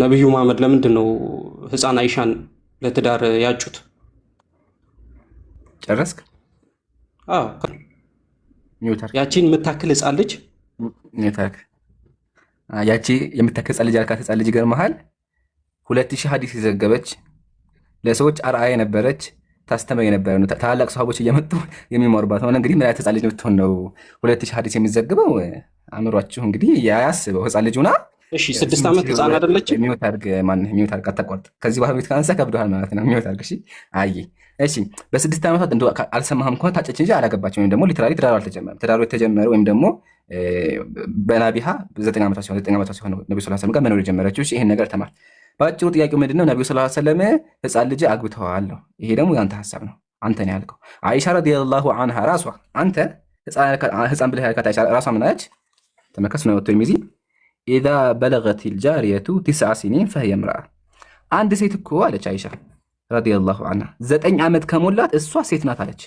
ነብዩ መሐመድ ለምንድን ነው ህፃን አይሻን ለትዳር ያጩት? ጨረስክ? አዎ ሚውተር ያቺን የምታክል ህፃን ልጅ ሚውተር ያቺ የምታክል ህፃን ልጅ አልካት። ህፃን ልጅ ይገርምሃል 2000 ሐዲስ የዘገበች ለሰዎች አርአያ የነበረች ታስተምር የነበረ ነው። ታላላቅ ሰሃቦች እየመጡ የሚማሩባት ሆነ። እንግዲህ ምን አይነት ህፃን ልጅ ብትሆን ነው 2000 ሐዲስ የሚዘግበው? አእምሯችሁ እንግዲህ ያስበው። ህፃን ልጅ ሆና እሺ 6 ዓመት ህፃን አይደለችም? ሚውት አድርግ ሚውት አታቋርጥ። ከዚህ በኋላ ቤት ካንሳ ከብዶሃል ማለት ነው። ሚውት አድርግ። እሺ አይ እሺ በ6 ዓመታት እንደው አልሰማህም እንኳን ታጨች እንጂ አላገባችም። ወይም ደግሞ ሊትራሊ ትዳሩ አልተጀመረም። ትዳሩ የተጀመረ ወይም ደግሞ በናቢሃ 9 ዓመቷ ሲሆን ነብዩ ሰለላሁ ዐለይሂ ወሰለም ጋር መኖር የጀመረችው። እሺ ይሄን ነገር ተማር። ባጭሩ ጥያቄው ምንድነው? ነብዩ ሰለላሁ ዐለይሂ ወሰለም ህፃን ልጅ አግብተዋል ነው። ይሄ ደግሞ ያንተ ሐሳብ ነው። አንተ ነው ያልከው። አይሻ ረዲየላሁ ዐንሃ ራሷ አንተ ህፃን ብለህ ያልካት አይሻ ራሷ ምን አለች? ተመከስ ነው ወጥቶ የሚዚ ኢዛ በለገት ልጃሪየቱ 9 ሲኒን ፈህየ ምርአ። አንድ ሴት እኮ አለች አይሻ ረዲየላሁ ዐንሃ 9 ዓመት ከሞላት እሷ ሴት ናት አለች።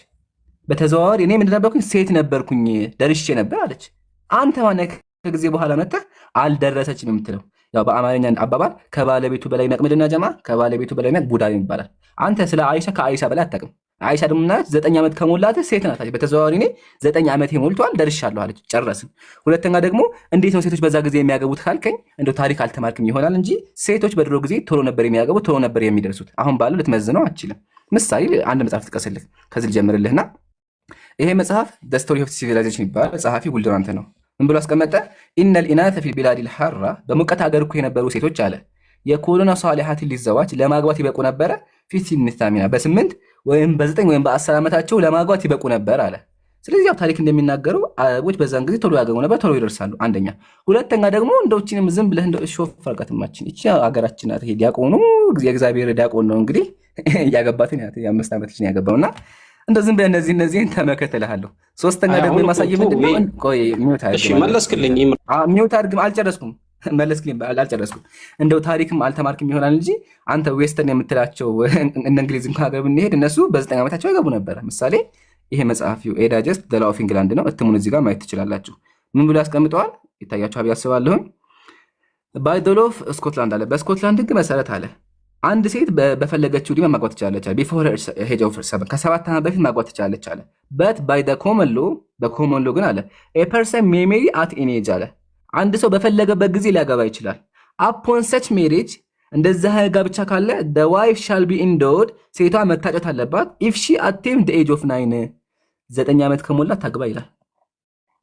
በተዘዋዋሪ እኔ ምንድን ነበርኩኝ? ሴት ነበርኩኝ ደርሼ ነበር አለች። አንተ ማነህ ከጊዜ በኋላ መጥተህ አልደረሰችም የምትለው? ያው በአማርኛ አባባል ከባለቤቱ በላይ ነቅምድና ጀማ ከባለቤቱ በላይ ነቅ ቡዳ ይባላል። አንተ ስለ አይሻ ከአይሻ በላይ አታውቅም። አይሻ ደግሞ ናት 9 ዓመት ከሞላት ሴት ናት አለች። በተዘዋዋሪ እኔ 9 ዓመት ሞልቷል ደርሻለሁ አለች። ጨረስን። ሁለተኛ ደግሞ እንዴት ነው ሴቶች በዛ ጊዜ የሚያገቡት ካልከኝ እንደው ታሪክ አልተማርክም ይሆናል እንጂ ሴቶች በድሮ ጊዜ ቶሎ ነበር የሚያገቡት፣ ቶሎ ነበር የሚደርሱት። አሁን ባለው ልትመዝነው አትችልም። ምሳሌ አንድ መጽሐፍ ትጥቀስልህ። ከዚህ ልጀምርልህና ይሄ መጽሐፍ ዘ ስቶሪ ኦፍ ሲቪላይዜሽን ይባላል። ጸሐፊ ጉልደራንተ ነው። ምን ብሎ አስቀመጠ? ኢነል ኢናተ ፊል ቢላድ ልሐራ በሙቀት ሀገር እኮ የነበሩ ሴቶች አለ የኩሉነ ሷሊሐትን ሊዘዋጅ ለማግባት ይበቁ ነበረ። ፊት ሲንታሚና በ8 ወይም በ9 ወይም በ10 ዓመታቸው ለማግባት ይበቁ ነበር አለ። ስለዚህ ያው ታሪክ እንደሚናገረው አረቦች በዛን ጊዜ ቶሎ ያገቡ ነበር፣ ቶሎ ይደርሳሉ። አንደኛ። ሁለተኛ ደግሞ እንደውችንም ዝም ብለህ እንደው ሾፍ ፈርቀትማችን እቺ ሀገራችን ናት። ይሄ ዲያቆኑ የእግዚአብሔር ዲያቆን ነው እንግዲህ ያገባትን የ5 ዓመት ልጅ ነው ያገባውና እንደ ዝም ብለህ እነዚህን ተመከተልሃለሁ። ሶስተኛ ደግሞ የማሳየው ምንድነው? ቆይ ሚውት አድርግ። እሺ መለስክልኝ። ሚውት አድርግ። አልጨረስኩም። መለስክልኝ አልጨረስኩም። እንደው ታሪክም አልተማርክም ይሆናል እንጂ አንተ ዌስተርን የምትላቸው እነ እንግሊዝ እንኳን ሀገር ብንሄድ እነሱ በ9 ዓመታቸው ያገቡ ነበር። ምሳሌ ይሄ መጽሐፊው ኤዳጀስት ዘ ላው ኦፍ ኢንግላንድ ነው። እትሙን እዚህ ጋር ማየት ትችላላችሁ። ምን ብሎ ያስቀምጠዋል? ይታያችኋል ያስባለሁ። ባይ ዘ ሎው ኦፍ ስኮትላንድ አለ። በስኮትላንድ ህግ መሰረት አለ አንድ ሴት በፈለገችው ዕድሜ ማግባት ትችላለች አለ። ቢፎር ሄጅ ኦፍ 7 ከ7 ዓመት በፊት ማግባት ትችላለች አለ። በት ባይ ዘ ኮመን ሎ በኮመን ሎ ግን አለ ኤ ፐርሰን ሜይ ሜሪ አት ኤኒ ኤጅ አለ። አንድ ሰው በፈለገበት ጊዜ ሊያገባ ይችላል። አፖን ሰች ሜሪጅ እንደዛ ጋብቻ ካለ the wife shall be endowed ሴቷ መታጨት አለባት if she attained the age of 9 9 ዓመት ከሞላት ታግባ ይላል።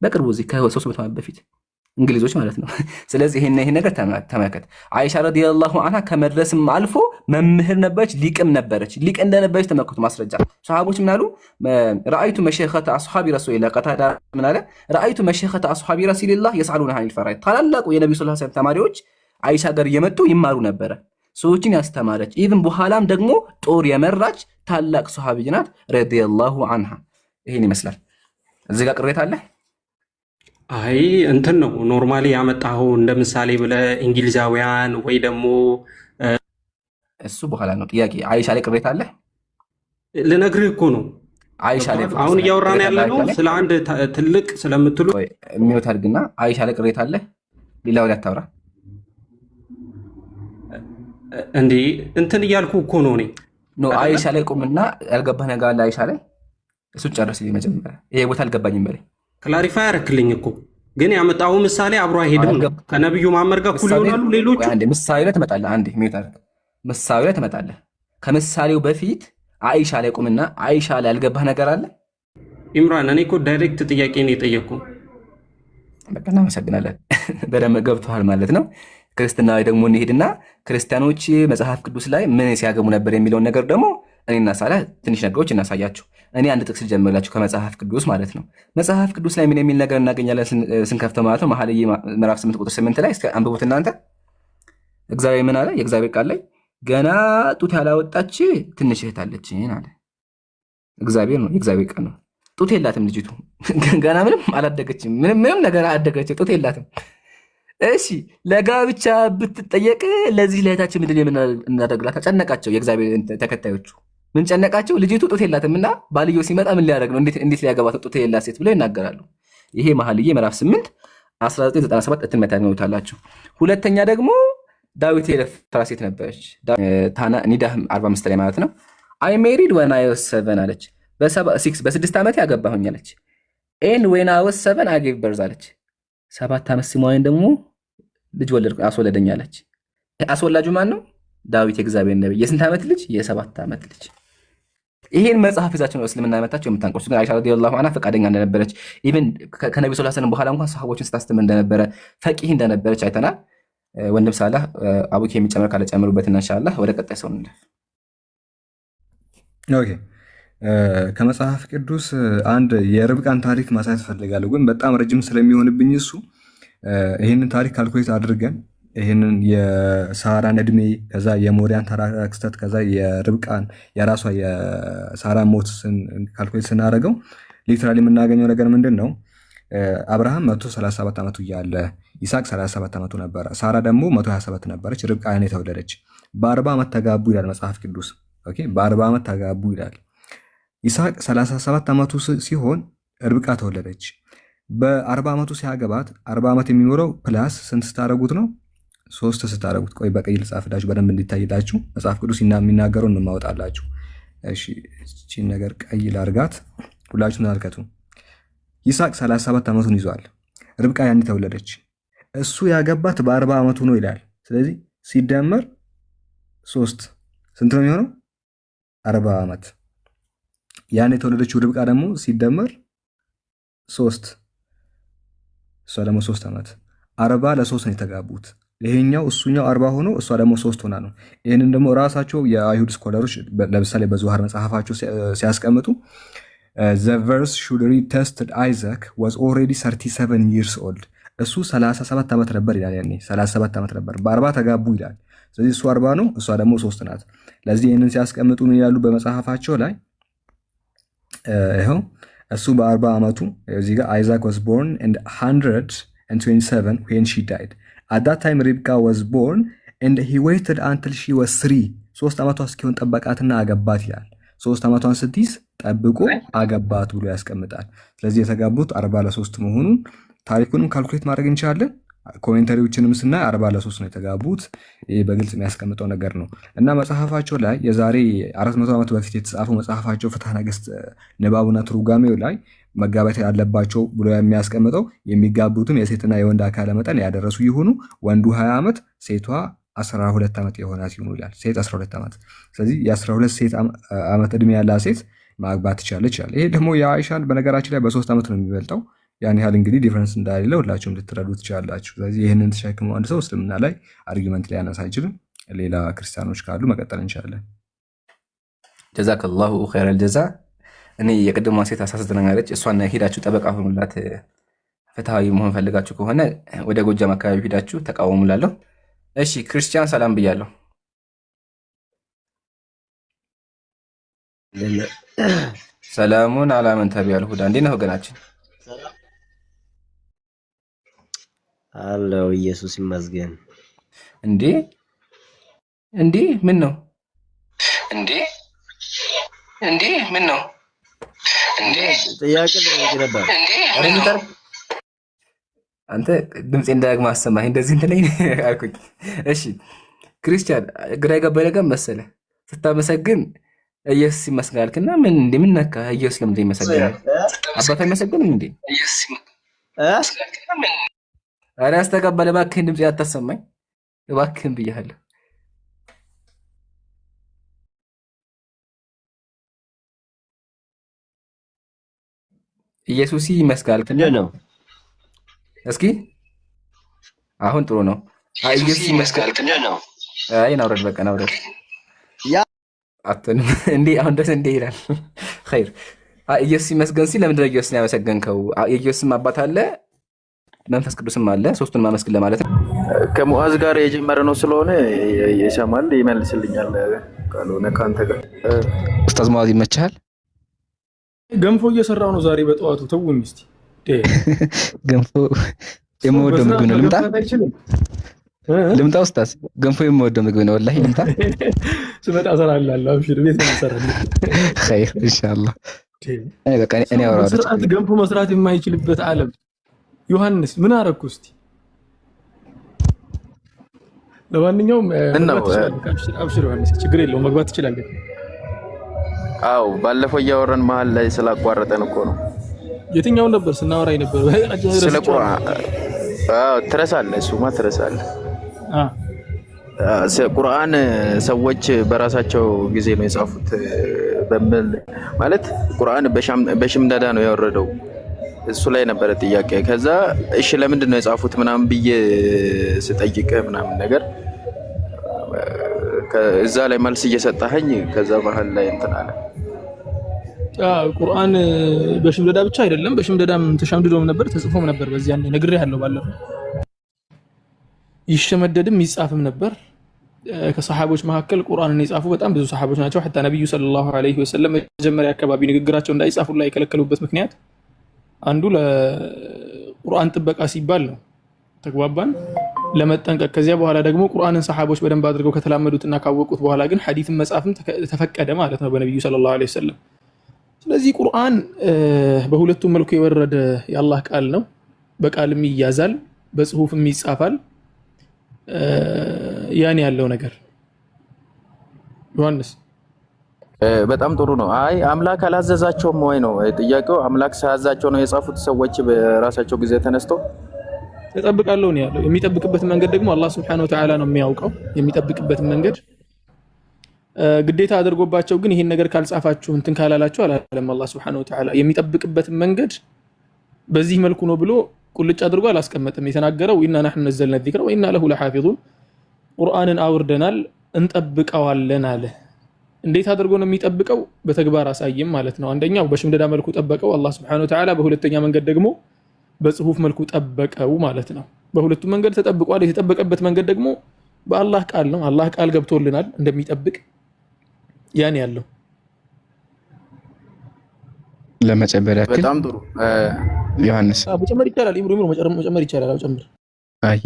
በቅርቡ እዚህ ከ300 ዓመት በፊት እንግሊዞች ማለት ነው። ስለዚህ ይሄ ነገር ተመልከት። አይሻ ረዲየላሁ ዐንሃ ከመድረስም አልፎ መምህር ነበረች፣ ሊቅም ነበረች። ሊቅ እንደነበረች ተመልከቱ ማስረጃ። ሰሃቦች ምን አሉ? ረአይቱ መሸኸተ አስሐቢ ረሱሊላህ ቀታዳ ምን አለ? ረአይቱ መሸኸተ አስሐቢ ረሱሊላህ የስአሉና ዐኒል ፈራኢድ። ታላላቁ የነብዩ ሰለላሁ ዐለይሂ ወሰለም ተማሪዎች አይሻ ጋር እየመጡ ይማሩ ነበረ። ሰዎችን ያስተማረች ኢቭን በኋላም ደግሞ ጦር የመራች ታላቅ ሰሃቢይ ናት ረዲየላሁ ዐንሃ። ይሄን ይመስላል። እዚህ ጋር ቅሬታ አለ? አይ እንትን ነው ኖርማሊ ያመጣኸው እንደ ምሳሌ ብለህ እንግሊዛውያን ወይ ደግሞ እሱ በኋላ ነው ጥያቄ። አይሻ ላይ ቅሬታ አለ? ልነግርህ እኮ ነው። አይሻ ላይ አሁን እያወራን ያለ ነው ስለ አንድ ትልቅ ስለምትሉ የሚወት አድርግና አይሻ ላይ ቅሬታ አለ? ሌላው ላይ አታውራ እንዴ? እንትን እያልኩ እኮ ነው እኔ ኖ አይሻ ላይ ቁምና ያልገባህ ነገር አለ አይሻ ላይ። እሱ ጨርስ መጀመሪያ። ይሄ ቦታ አልገባኝም በላይ ክላሪፋይ አረክልኝ እኮ ግን ያመጣው ምሳሌ አብሮ አይሄድም። ከነብዩ መሐመድ ጋር እኩል ይሆናሉ ሌሎቹ። አንዴ ምሳሌ ላይ ትመጣለህ። አንዴ ሚውት አድርግ። ምሳሌ ላይ ትመጣለህ። ከምሳሌው በፊት አይሻ ላይ ቁምና አይሻ ላይ ያልገባህ ነገር አለ? ኢምራን እኔ እኮ ዳይሬክት ጥያቄ ነው የጠየቅኩ። በቃ እናመሰግናለን። በደንብ ገብቶሃል ማለት ነው። ክርስትና ላይ ደግሞ እንሄድና ክርስቲያኖች መጽሐፍ ቅዱስ ላይ ምን ሲያገቡ ነበር የሚለውን ነገር ደግሞ እኔና ሳላ ትንሽ ነገሮች እናሳያችሁ። እኔ አንድ ጥቅስ ልጀምርላችሁ ከመጽሐፍ ቅዱስ ማለት ነው። መጽሐፍ ቅዱስ ላይ ምን የሚል ነገር እናገኛለን ስንከፍተው ማለት ነው። መኃልየ ምዕራፍ 8 ቁጥር 8 ላይ እስከ አንብቡት እናንተ። እግዚአብሔር ምን አለ? የእግዚአብሔር ቃል ላይ ገና ጡት ያላወጣች ትንሽ እህት አለችኝ አለ። እግዚአብሔር ነው፣ የእግዚአብሔር ቃል ነው። ጡት የላትም ልጅቱ፣ ገና ምንም አላደገችም፣ ምንም ነገር አላደገችም፣ ጡት የላትም። እሺ ለጋብቻ ብትጠየቅ ለዚህ ለእህታችን ምንድን የምናደርግላት? ጨነቃቸው። የእግዚአብሔር ተከታዮቹ ምን ጨነቃቸው? ልጅቱ ጡት የላትም እና ባልየው ሲመጣ ምን ሊያደርግ ነው? እንዴት ሊያገባት ጡት የላት ሴት ብለው ይናገራሉ። ይሄ መኃልየ ምዕራፍ 8 1997 እትም ታገኙታላችሁ። ሁለተኛ ደግሞ ዳዊት የደፈራ ሴት ነበረች። ኒዳህ 45 ላይ ማለት ነው። አይ ሜሪድ ወን አይ ዋዝ 7 አለች። በ6 ዓመት ያገባሁኝ አለች። ኤን ዌን አይ ዋዝ 7 አይ ጌቭ በርዝ አለች። 7 ዓመት ሲሞላኝ ደግሞ ልጅ አስወለደኝ አለች። አስወላጁ ማን ነው? ዳዊት የእግዚአብሔር ነብይ። የስንት ዓመት ልጅ? የ7 ዓመት ልጅ። ይሄን መጽሐፍ ይዛችሁ ነው እስልምና መታችሁ የምታንቆርሱ። ግን አይሻ ረዲየላሁ ዐንሃ ፈቃደኛ እንደነበረች ኢቭን ከነብዩ ሰለላሁ ዐለይሂ ወሰለም በኋላ እንኳን ሰሃቦችን ስታስተምር እንደነበረ ፈቂህ እንደነበረች አይተናል። ወንድም ሳላህ አቡኪ የሚጨምር ካለ ጨምሩበትና ኢንሻአላህ ወደ ቀጣይ ሰው እንለፍ። ኦኬ ከመጽሐፍ ቅዱስ አንድ የርብቃን ታሪክ ማሳየት ፈልጋለሁ፣ ግን በጣም ረጅም ስለሚሆንብኝ እሱ ይህንን ታሪክ ካልኩሌት አድርገን ይህንን የሳራን እድሜ ከዛ የሞሪያን ተራራ ክስተት ከዛ የርብቃን የራሷ የሳራን ሞት ካልኩሌት ስናደርገው ሊትራሊ የምናገኘው ነገር ምንድን ነው? አብርሃም 137 ዓመቱ እያለ ይስሐቅ 37 ዓመቱ ነበረ። ሳራ ደግሞ 127 ነበረች። ርብቃ ያኔ ተወለደች። በ40 ዓመት ተጋቡ ይላል መጽሐፍ ቅዱስ። ኦኬ በ40 ዓመት ተጋቡ ይላል። ይስሐቅ 37 ዓመቱ ሲሆን ርብቃ ተወለደች። በ40 ዓመቱ ሲያገባት 40 ዓመት የሚኖረው ፕላስ ስንት ስታደረጉት ነው? 3 ስታደረጉት። ቆይ በቀይ ልጻፍላችሁ በደንብ እንዲታይላችሁ መጽሐፍ ቅዱስ የሚናገረው እንማወጣላችሁ። እሺ እቺን ነገር ቀይ ላርጋት፣ ሁላችሁ ተመልከቱ። ይስሐቅ 37 ዓመቱን ይዟል። ርብቃ ያኔ ተወለደች። እሱ ያገባት በ40 ዓመቱ ነው ይላል። ስለዚህ ሲደመር 3 ስንት ነው የሚሆነው? 40 ዓመት። ያኔ የተወለደችው ርብቃ ደግሞ ሲደመር 3 እሷ ደግሞ 3 ዓመት 40 ለ3 ነው የተጋቡት። ይሄኛው እሱኛው 40 ሆኖ እሷ ደግሞ 3 ሆና ነው። ይህንን ደግሞ ራሳቸው የአይሁድ ስኮለሮች ለምሳሌ በዙሃር መጽሐፋቸው ሲያስቀምጡ the verse should read tested Isaac was already 37 years old እሱ 37 ዓመት ነበር ይላል። ያኔ 37 ዓመት ነበር። በ40 ተጋቡ ይላል። ስለዚህ እሱ 40 ነው፣ እሷ ደግሞ 3 ናት። ለዚህ ይህንን ሲያስቀምጡ ምን ይላሉ በመጽሐፋቸው ላይ? ይኸው እሱ በ40 ዓመቱ እዚህ ጋር Isaac was born in 127 when she died at that time Rebekah was born and he waited until she was 3 3 ዓመቷ እስኪሆን ጠበቃትና አገባት ይላል። 3 ዓመቷን ስትይዝ ጠብቆ አገባት ብሎ ያስቀምጣል። ስለዚህ የተጋቡት 40 ለ3 መሆኑን ታሪኩንም ካልኩሌት ማድረግ እንችላለን። ኮሜንታሪዎችንም ስናይ 40 ለ3 ነው የተጋቡት። ይህ በግልጽ የሚያስቀምጠው ነገር ነው እና መጽሐፋቸው ላይ የዛሬ 400 ዓመት በፊት የተጻፈው መጽሐፋቸው ፍትሐ ነገሥት ንባቡና ትርጓሜው ላይ መጋባት ያለባቸው ብሎ የሚያስቀምጠው የሚጋቡትም የሴትና የወንድ አካለ መጠን ያደረሱ ይሁኑ፣ ወንዱ 20 ዓመት ሴቷ 12 ዓመት የሆናት ይሁኑ ይላል። ሴት 12 ዓመት። ስለዚህ የ12 ሴት ዓመት ዕድሜ ያላት ሴት ማግባት ትችላለች ይላል። ይሄ ደግሞ የአይሻን በነገራችን ላይ በ3 ዓመት ነው የሚበልጠው። ያን ያህል እንግዲህ ዲፈረንስ እንዳሌለ ሁላችሁም ልትረዱ ትችላላችሁ። ስለዚህ ይህንን ተሸክመው አንድ ሰው እስልምና ላይ አርጊመንት ላይ ያነሳ አይችልም። ሌላ ክርስቲያኖች ካሉ መቀጠል እንችላለን። ጀዛከላሁ ኸይረል ጀዛ። እኔ የቅድሟ ሴት አሳስደናለች። እሷን ሄዳችሁ ጠበቃ ሆኑላት። ፍትሃዊ መሆን ፈልጋችሁ ከሆነ ወደ ጎጃም አካባቢ ሄዳችሁ ተቃወሙላለሁ። እሺ ክርስቲያን ሰላም ብያለሁ። ሰላሙን አላመን ተብያለሁ። ሁዳ እንዴት ነህ ወገናችን? አለው ኢየሱስ ይመስገን። እንዴ ምን ነው? እንዴ ምን ነው? ጥያቄ ነበር። አንተ ድምጼ እንዳግማ አሰማኝ እንደዚህ እንትለኝ አልኩኝ። እሺ ክርስቲያን ግራ የገባኝ ነገር መሰለህ ስታመሰግን ኢየሱስ ይመስገናልክና ምን ነካ? ኢየሱስ ለምን ይመሰገናል? አባታ አይመሰግንም እንዴ? ኧረ አስተቀበለ እባክህን፣ ድምጼ አታሰማኝ እባክህን ብያለሁ። ኢየሱስ ይመስገናልክና ነው። እስኪ አሁን ጥሩ ነው። ኢየሱስ ይመስገናልክና ነው። አይ ናውረድ በቃ ናውረድ አትንም እንዴ አሁን ደስ እንዴ ይላል። ኸይር ኢየሱስ ይመስገን ሲል ለምንድን ነው ኢየሱስን ያመሰገንከው? የኢየሱስም አባት አለ መንፈስ ቅዱስም አለ፣ ሶስቱን ማመስገን ለማለት ነው። ከሙዓዝ ጋር የጀመረ ነው ስለሆነ ይሰማል ይመልስልኛል። ካልሆነ ከአንተ ጋር ኡስታዝ ሙዓዝ ይመችሃል? ገንፎ እየሰራው ነው ዛሬ በጠዋቱ። ተውኝ እስቲ ገንፎ የምወደው ምግብ ነው። ልምጣ ኡስታዝ? ገንፎ የምወደው ምግብ ነው ወላሂ። ልምጣ? ስመጣ እሰራላለሁ። አብሽር ቤት ነው እሰራለሁ። ኸይር ኢንሻአላህ። አይ በቃ እኔ አወራዋለሁ። ገንፎ መስራት የማይችልበት ዓለም ዮሐንስ ምን አረኩ እስቲ? ለማንኛውም ነው አብሽር ዮሐንስ ችግር የለውም መግባት ትችላለህ። አው ባለፈው እያወራን መሀል ላይ ስላቋረጠን እኮ ነው። የትኛውን ነበር ስናወራ ነበር? ስለ ቁርአን ትረሳለህ። እሱማ ትረሳለህ። ቁርአን ሰዎች በራሳቸው ጊዜ ነው የጻፉት በሚል ማለት ቁርአን በሽምደዳ ነው ያወረደው። እሱ ላይ ነበረ ጥያቄ። ከዛ እሺ ለምንድን ነው የጻፉት ምናምን ብዬ ስጠይቅ ምናምን ነገር ከዛ ላይ መልስ እየሰጣኸኝ ከዛ መሀል ላይ እንትን አለ። ቁርአን በሽምደዳ ብቻ አይደለም፣ በሽምደዳም ተሸምድዶም ነበር ተጽፎም ነበር። በዚህ አንዴ ነግሬሃለሁ ባለፈው። ይሸመደድም ይጻፍም ነበር። ከሰሃቦች መካከል ቁርአንን የጻፉ በጣም ብዙ ሰሃቦች ናቸው። ሐታ ነብዩ ሰለላሁ ዐለይሂ ወሰለም መጀመሪያ አካባቢ ንግግራቸው እንዳይጻፉ ላይ የከለከሉበት ምክንያት አንዱ ለቁርአን ጥበቃ ሲባል ነው። ተግባባን? ለመጠንቀቅ። ከዚያ በኋላ ደግሞ ቁርአንን ሰሃቦች በደንብ አድርገው ከተላመዱትና ካወቁት በኋላ ግን ሐዲስን መጻፍም ተፈቀደ ማለት ነው በነብዩ ሰለላሁ ዐለይሂ ወሰለም። ስለዚህ ቁርአን በሁለቱም መልኩ የወረደ የአላህ ቃል ነው። በቃልም ይያዛል፣ በጽሁፍም ይጻፋል። ያን ያለው ነገር ዮሐንስ በጣም ጥሩ ነው። አይ አምላክ አላዘዛቸውም ወይ ነው ጥያቄው። አምላክ ሳያዛቸው ነው የጻፉት ሰዎች በራሳቸው ጊዜ ተነስተው ተጠብቃለሁ ነው ያለው። የሚጠብቅበት መንገድ ደግሞ አላህ Subhanahu Wa Ta'ala ነው የሚያውቀው። የሚጠብቅበት መንገድ ግዴታ አድርጎባቸው ግን ይሄን ነገር ካልጻፋችሁ እንትን ካላላችሁ አላለም አላህ Subhanahu Wa Ta'ala። የሚጠብቅበት መንገድ በዚህ መልኩ ነው ብሎ ቁልጭ አድርጎ አላስቀመጠም። የተናገረው ኢና ነሕኑ ነዘልና الذክረ ወኢና ለሁ ለሓፊዙን፣ ቁርአንን አውርደናል እንጠብቀዋለን አለ። እንዴት አድርጎ ነው የሚጠብቀው? በተግባር አሳየም ማለት ነው። አንደኛው በሽምደዳ መልኩ ጠበቀው አላህ Subhanahu Wa Ta'ala፣ በሁለተኛ መንገድ ደግሞ በጽሁፍ መልኩ ጠበቀው ማለት ነው። በሁለቱም መንገድ ተጠብቋል። የተጠበቀበት መንገድ ደግሞ በአላህ ቃል ነው። አላህ ቃል ገብቶልናል እንደሚጠብቅ። ያን ያለው ለመጨመር ያክል በጣም ጥሩ ዮሐንስ መጨመር ይቻላል። ኢብሩ መጨመር ይቻላል። አው ጨምር። አይ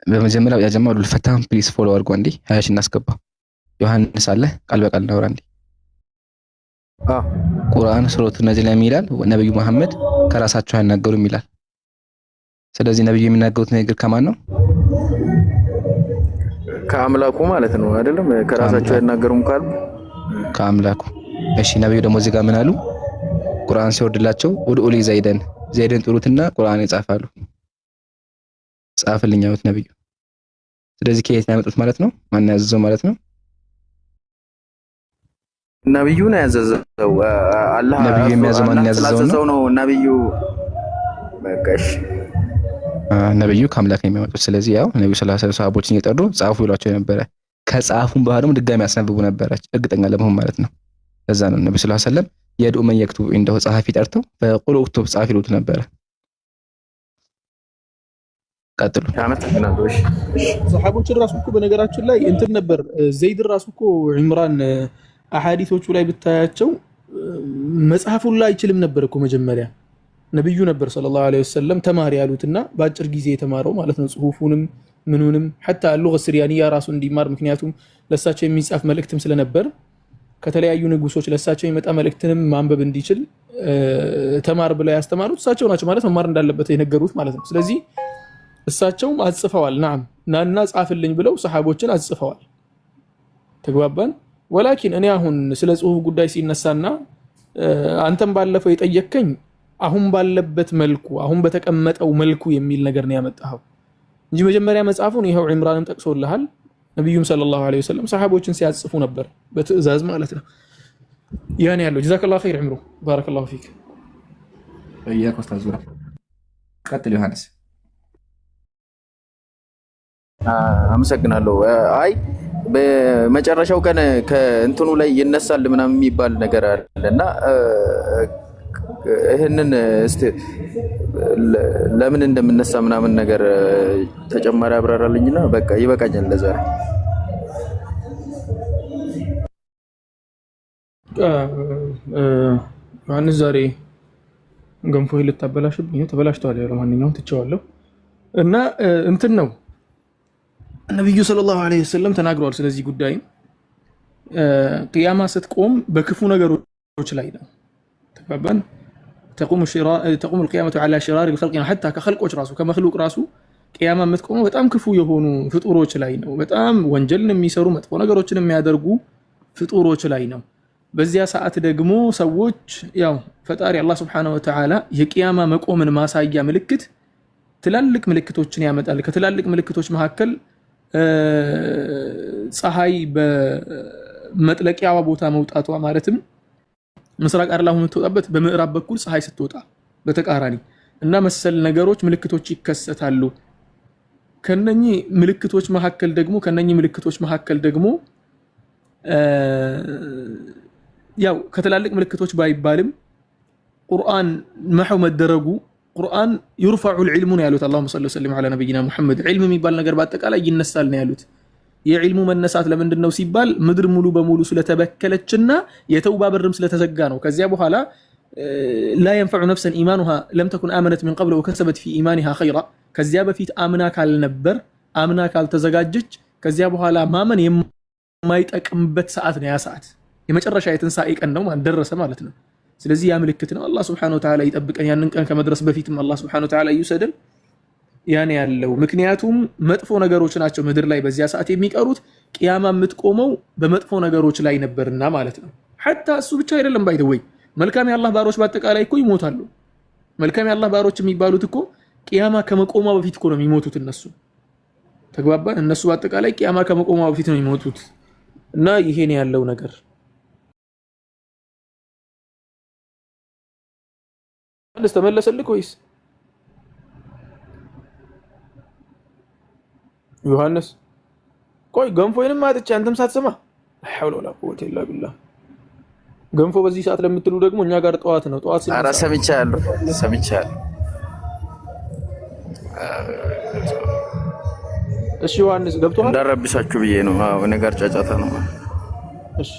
በመጀመሪያው ያጀማሉ ለፈታም ፕሊስ ፎሎ አድርጎ እንዴ ሀያሽ እናስገባ። ዮሐንስ አለ ቃል በቃል ነው እንዴ ቁርአን ሱረቱ ነጅም ላይ ይላል ነብዩ መሐመድ ከራሳቸው አይናገሩም ይላል። ስለዚህ ነብዩ የሚናገሩት ነገር ከማን ነው? ከአምላኩ ማለት ነው አይደለም? ከራሳቸው አይናገሩም ካሉ ከአምላኩ። እሺ ነብዩ ደግሞ እዚህ ጋር ምን አሉ? ቁርአን ሲወርድላቸው ወድኡሊ ዘይደን ጥሩትና ቁርአን ይጻፋሉ። ጻፍልኝ አሉት ነብዩ። ስለዚህ ከየት ነው ያመጡት ማለት ነው? ማን ያዘዘው ማለት ነው? ነብዩ ነው ያዘዘው። አላህ ነብዩ የሚያዘው ማን ያዘዘው ነው? ነብዩ በቃሽ ነብዩ ከአምላክ ነው የሚያመጡት። ስለዚህ ያው ነብዩ ሰለላሁ ዐለይሂ ወሰለም ሰሃቦችን እየጠሩ ጻፉ ይሏቸው ነበር። ከጻፉም በኋላ ደግሞ ድጋሚ ያስነብቡ ነበር እርግጠኛ ለመሆን ማለት ነው። ለዛ ነው ነብዩ ሰለላሁ ዐለይሂ ወሰለም የድኡ መን የክቱብ እንደው ጸሐፊ ጠርተው በቁል እክቱብ ጻፍ ይሉት ነበር። ቀጥሉ። አመሰግናለሁ። እሺ ሰሃቦች ራሱ እኮ በነገራችን ላይ እንትን ነበር። ዘይድ ራሱ እኮ ዒምራን አሐዲሶቹ ላይ ብታያቸው መጽሐፉን ላይ አይችልም ነበር እኮ መጀመሪያ ነብዩ ነበር ሰለላሁ ዐለይሂ ወሰለም ተማሪ ያሉትና በአጭር ጊዜ የተማረው ማለት ነው። ጽሁፉንም ምኑንም ሐታ ሉጋ ሲሪያኒያ ራሱ እንዲማር፣ ምክንያቱም ለሳቸው የሚጻፍ መልእክትም ስለነበር ከተለያዩ ንጉሶች ለሳቸው የሚመጣ መልእክትንም ማንበብ እንዲችል ተማር ብለው ያስተማሩት እሳቸው ናቸው ማለት መማር እንዳለበት የነገሩት ማለት ነው። ስለዚህ እሳቸውም አጽፈዋል። ናም ናና ጻፍልኝ ብለው ሰሃቦችን አጽፈዋል። ተግባባን። ወላኪን እኔ አሁን ስለ ጽሁፍ ጉዳይ ሲነሳና አንተም ባለፈው የጠየከኝ አሁን ባለበት መልኩ አሁን በተቀመጠው መልኩ የሚል ነገር ነው ያመጣው እንጂ መጀመሪያ መጽሐፉን ይሄው ዒምራንም ጠቅሶልሃል። ነብዩም ሰለላሁ ዐለይሂ ወሰለም ሰሃቦችን ሲያጽፉ ነበር በትዕዛዝ ማለት ነው። ያን ያለው ጀዛከላሁ ኸይር ዒምሩ ባረከላሁ ፊክ። ያቆስታ ዙራ ቀጥል ዮሐንስ። አመሰግናለሁ። አይ በመጨረሻው ቀን ከእንትኑ ላይ ይነሳል ምናምን የሚባል ነገር አለና ይሄንን እስቲ ለምን እንደምነሳ ምናምን ነገር ተጨማሪ አብራራልኝና በቃ ይበቃኛል ለዛሬ። ዮሐንስ ዛሬ ገንፎ ልታበላሽብኝ ተበላሽቷል። ለማንኛውም ትቼዋለሁ እና እንትን ነው ነብዩ ሰለላሁ ዐለይሂ ወሰለም ተናግረዋል ስለዚህ ጉዳይ። ቂያማ ስትቆም በክፉ ነገሮች ላይ ነው ተባባን። تقوم القيامة على شرار الخلق حتى كخلق راسه كمخلوق راسه ቅያማ የምትቆመው በጣም ክፉ የሆኑ ፍጡሮች ላይ ነው። በጣም ወንጀልን የሚሰሩ መጥፎ ነገሮችን የሚያደርጉ ፍጡሮች ላይ ነው። በዚያ ሰዓት ደግሞ ሰዎች ያው ፈጣሪ አላህ Subhanahu Wa Ta'ala የቅያማ መቆምን ማሳያ ምልክት ትላልቅ ምልክቶችን ያመጣል። ከትላልቅ ምልክቶች መካከል ፀሐይ በመጥለቂያዋ ቦታ መውጣቷ ማለትም ምስራቅ አርላሁ የምትወጣበት በምዕራብ በኩል ፀሐይ ስትወጣ በተቃራኒ እና መሰል ነገሮች ምልክቶች ይከሰታሉ። ከነኚህ ምልክቶች መካከል ደግሞ ያው ከትላልቅ ምልክቶች ባይባልም ቁርአን መሐው መደረጉ ቁርአን ይርፈዑ العلم ነው ያሉት። اللهم صل وسلم على نبينا محمد ዒልም የሚባል ነገር በአጠቃላይ ይነሳል ነው ያሉት። የዒልሙ መነሳት ለምንድን ነው ሲባል ምድር ሙሉ በሙሉ ስለተበከለችና የተውባ በርም ስለተዘጋ ነው። ከዚያ በኋላ لا ينفع نفسا ايمانها لم تكن امنت من قبل وكسبت في ايمانها خيرا ከዚያ በፊት አምና ካልነበር አምና ካልተዘጋጀች ከዚያ በኋላ ማመን የማይጠቅምበት ሰዓት ነው። ያ ሰዓት የመጨረሻ የትንሳኤ ቀን ነው ማለት ደረሰ ማለት ነው። ስለዚህ ያ ምልክት ነው። አላህ Subhanahu Wa Ta'ala ይጠብቀን። ያንን ቀን ከመድረስ በፊትም አላህ Subhanahu Wa Ta'ala ይውሰደን። ያን ያለው ምክንያቱም መጥፎ ነገሮች ናቸው ምድር ላይ በዚያ ሰዓት የሚቀሩት። ቅያማ የምትቆመው በመጥፎ ነገሮች ላይ ነበርና ማለት ነው። حتى እሱ ብቻ አይደለም ባይደወይ መልካም የአላህ ባሮች በአጠቃላይ እኮ ይሞታሉ። መልካም የአላህ ባሮች የሚባሉት እኮ ቅያማ ከመቆሟ በፊት እኮ ነው የሚሞቱት እነሱ። ተግባባን? እነሱ በአጠቃላይ ቅያማ ከመቆሟ በፊት ነው የሚሞቱት እና ይሄን ያለው ነገር አንተ ተመለሰልክ ወይስ ዮሐንስ? ቆይ ገንፎዬንም አጥቼ አንተም ሳትሰማ ሐውለ ወላ ቁወተ ኢላ ቢላህ። ገንፎ በዚህ ሰዓት ለምትሉ ደግሞ እኛ ጋር ጠዋት ነው። ጠዋት ኧረ ሰምቻለሁ። እሺ ዮሐንስ ገብቷል። እንዳረብሻችሁ ብዬ ነው። አዎ ነገር ጫጫታ ነው። እሺ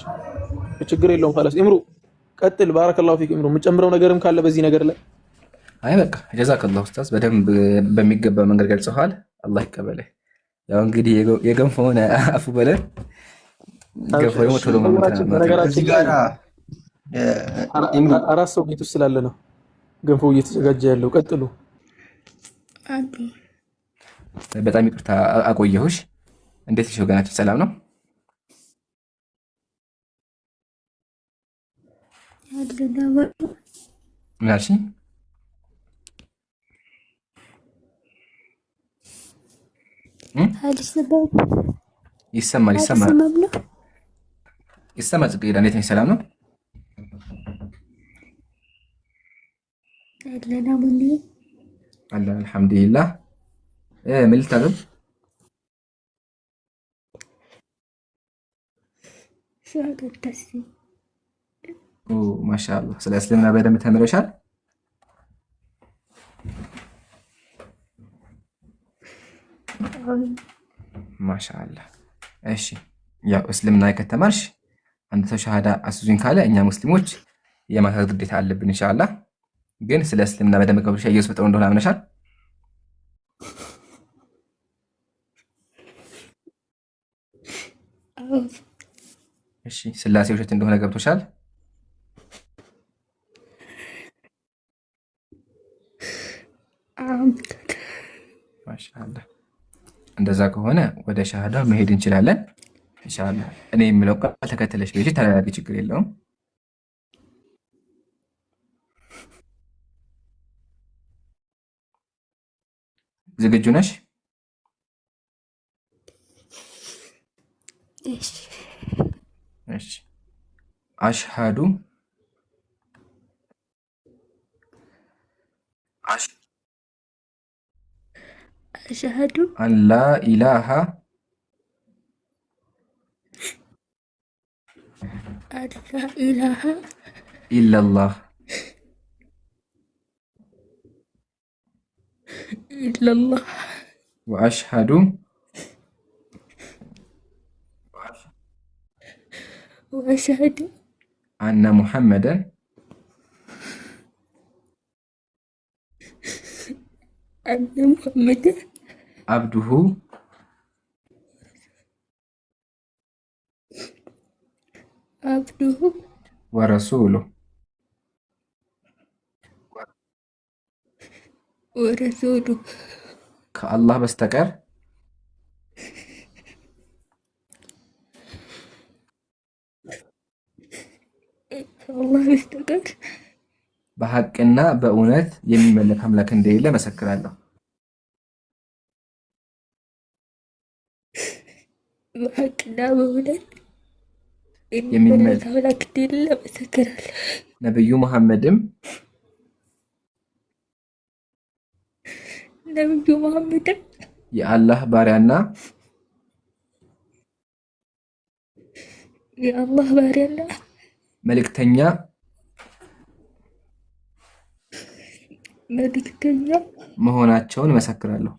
ችግር የለውም። خلاص ኢምሩ ቀጥል። ባረከላሁ ፊክ ኢምሩ። የምጨምረው ነገርም ካለ በዚህ ነገር ላይ አይ በቃ ጀዛከላሁ ኡስታዝ፣ በደንብ በሚገባ መንገድ ገልጸዋል። አላህ ይቀበልህ። ያው እንግዲህ የገንፎውን አፉ በለን ገንፎ ደግሞ ቶሎ እዚህ ጋር አራት ሰው ቤት ውስጥ ስላለ ነው ገንፎ እየተዘጋጀ ያለው። ቀጥሉ። በጣም ይቅርታ አቆየሁሽ። እንዴት ነሽ ወገናችን? ሰላም ነው? ምን አልሽኝ? ይሰማል ጽጌረዳ፣ እንዴት ነሽ? ሰላም ነው? አለን አልሐምዱሊላህ። ምን ልታዘዝ? ማሻአላህ። ስለ እስልምና በደንብ ተምረሻል? ማሻአላህ። እሺ ያው እስልምና ከተማርሽ አንድ ሰው ሻሃዳ አስዙኝ ካለ እኛ ሙስሊሞች የማሳዝ ግዴታ አለብን ኢንሻአላህ። ግን ስለ እስልምና በደንብ ከብርሻ ኢየሱስ ፍጥሮ እንደሆነ አምነሻል? እሺ ስላሴ ውሸት እንደሆነ ገብቶሻል? ማሻአላህ። እንደዛ ከሆነ ወደ ሻሃዳ መሄድ እንችላለን ኢንሻአላህ። እኔ የምለው ቃል ተከተለሽ ልጅ ተረጋጊ፣ ችግር የለውም። ዝግጁ ነሽ? እሺ አሽሃዱ አን ላ ኢላሃ ኢላላህ ወአሽሃዱ አነ ሙሐመደን አብዱሁ ወረሱሉ። ከአላህ በስተቀር በሐቅና በእውነት የሚመለክ አምላክ እንደሌለ መሰክራለሁ። በሐቅና በእውነት የሚመለክ አምላክ እንደሌለ መሰክራለሁ። ነብዩ መሐመድም የአላህ ባሪያና መልእክተኛ መሆናቸውን መሰክራለሁ።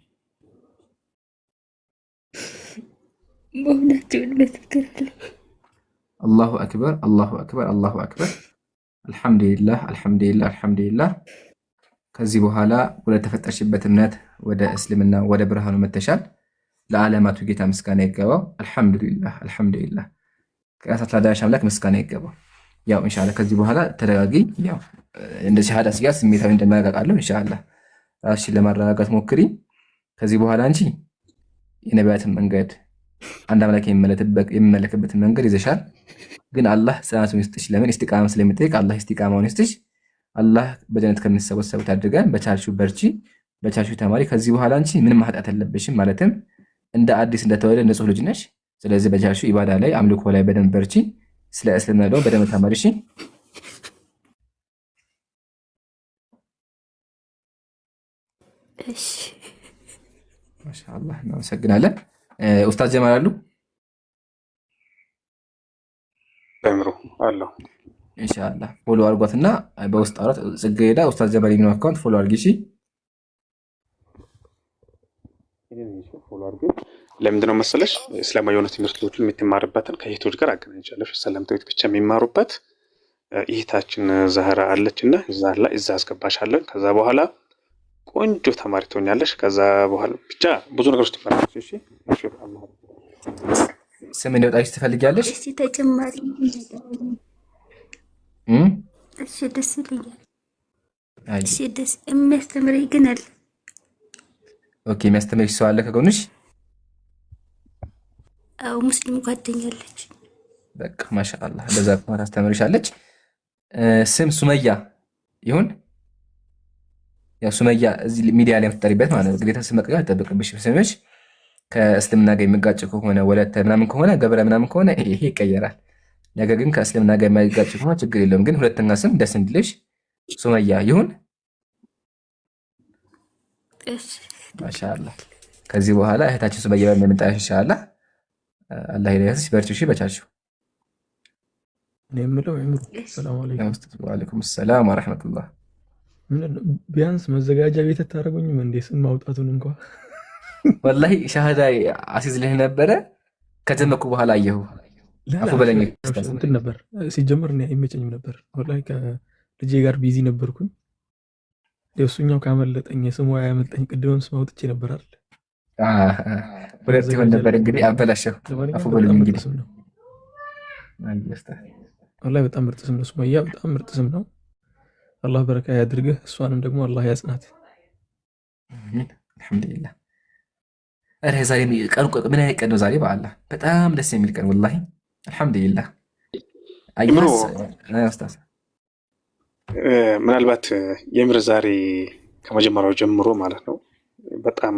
አላሁ አክበር አላሁ አክበር አላሁ አክበር። አልሐምዱሊላህ አልሐምዱሊላህ አልሐምዱሊላህ። ከዚህ በኋላ ወደ ተፈጠርሽበት እምነት ወደ እስልምና ወደ ብርሃኑ መተሻል። ለዓለማቱ ጌታ ምስጋና ይገባው። አልሐምዱሊላህ አልሐምዱሊላህ። ከያሳት ላዳሽ አምላክ ምስጋና ይገባው። ያው ኢንሻአላህ ከዚህ በኋላ ተረጋጊ። ያው እንደ ሸሃዳ ሲያስ ስሜታዊ እንደማያቃቃለሁ ኢንሻአላህ ራስሽን ለማረጋጋት ሞክሪ። ከዚህ በኋላ አንቺ የነቢያትን መንገድ አንድ አምላክ የሚመለክበትን መንገድ ይዘሻል። ግን አላህ ጽናቱን ይስጥሽ። ለምን ኢስቲቃማ ስለሚጠይቅ አላህ ኢስቲቃማውን ይስጥሽ። አላህ በጀነት ከምንሰበሰቡት አድርገን። በቻልሽው በርቺ፣ በቻልሽው ተማሪ። ከዚህ በኋላ አንቺ ምንም ማህጣት የለብሽም። ማለትም እንደ አዲስ እንደተወለደ ንጹህ ልጅ ነሽ። ስለዚህ በቻልሽው ኢባዳ ላይ አምልኮ ላይ በደንብ በርቺ። ስለ እስልምና ደግሞ በደንብ ተማሪ። እሺ እሺ ማሻአላህ እናመሰግናለን። ኡስታዝ ጀማል አሉ? በምሩ አለው። ኢንሻአላህ ፎሎ አድርጓትና በውስጥ አውራት ጽጌረዳ ኡስታዝ ጀማል የሚለው አካውንት ፎሎ አድርጊ። እሺ ለምንድን ነው መሰለሽ እስላማዊ የሆኑ ትምህርቶችን የምትማርበትን ከእህቶች ጋር አገናኝቻለሽ። ሰላምታዊት ብቻ የሚማሩበት እህታችን ዛህራ አለችና እዛ አስገባሻለን። ከዛ በኋላ ቆንጆ ተማሪ ትሆኛለሽ። ከዛ በኋላ ብቻ ብዙ ነገሮች ትማራለሽ። እሺ ስም እንዲወጣልሽ ትፈልጊያለሽ? እሺ ተጨማሪ እሺ ደስ ይለኛል። እሺ ደስ የሚያስተምረኝ ግን አለ። ኦኬ የሚያስተምርሽ ሰው አለ ከጎንሽ? አዎ ሙስሊም ጓደኛለች። በቃ ማሻአላህ ለዛ ከሆነ ታስተምርሻለች። ስም ሱመያ ይሁን። ያው ሱመያ እዚህ ሚዲያ ላይ የምትጠሪበት ማለት ነው። ግዴታ ስም መቀየር አይጠበቅብሽም። ስምሽ ከእስልምና ጋር የሚጋጭ ከሆነ ወለተ ምናምን ከሆነ ገብረ ምናምን ከሆነ ይሄ ይቀየራል። ነገር ግን ከእስልምና ጋር የማይጋጭ ከሆነ ችግር የለውም። ግን ሁለተኛ ስም ደስ እንዲልሽ ሱመያ ይሁን። ማሻአላህ ከዚህ በኋላ እህታችን ሱመያ በመምጣት ኢንሻአላህ አላህ ይለያስሽ። በርቺ እሺ። በቻልሽው እኔ የምለው ሰላም አለይኩም። ወአለይኩም ሰላም ወራህመቱላህ። ቢያንስ መዘጋጃ ቤት ታደርጉኝም እንዴ? ስም ማውጣቱን እንኳን ወላሂ ሻሃዳ አሲዝልህ ነበረ። ከጀመርኩ በኋላ አየሁ። አፉ በለኝ እንትን ነበር ሲጀመር እኔ አይመቸኝም ነበር። ወላሂ ከልጄ ጋር ቢዚ ነበርኩኝ። እሱኛው ካመለጠኝ ስሙ ያመልጠኝ። ቅድምም ስም አውጥቼ ነበር አይደል? ሁለት ይሆን ነበር እንግዲህ አበላሸው። አፉ በለኝ እንግዲህ ወላሂ በጣም ምርጥ ስም ነው። ሱመያ በጣም ምርጥ ስም ነው። አላህ በረካ ያድርግህ። እሷንም ደግሞ አላህ ያጽናት። አልሐምዱሊላህ። ኧረ ዛሬ ቀን ምን አይነት ቀን ነው ዛሬ? በአላህ በጣም ደስ የሚል ቀን ወላሂ አልሐምዱሊላህ። አይማስ ኡስታዝ ምናልባት የምር ዛሬ ከመጀመሪያው ጀምሮ ማለት ነው በጣም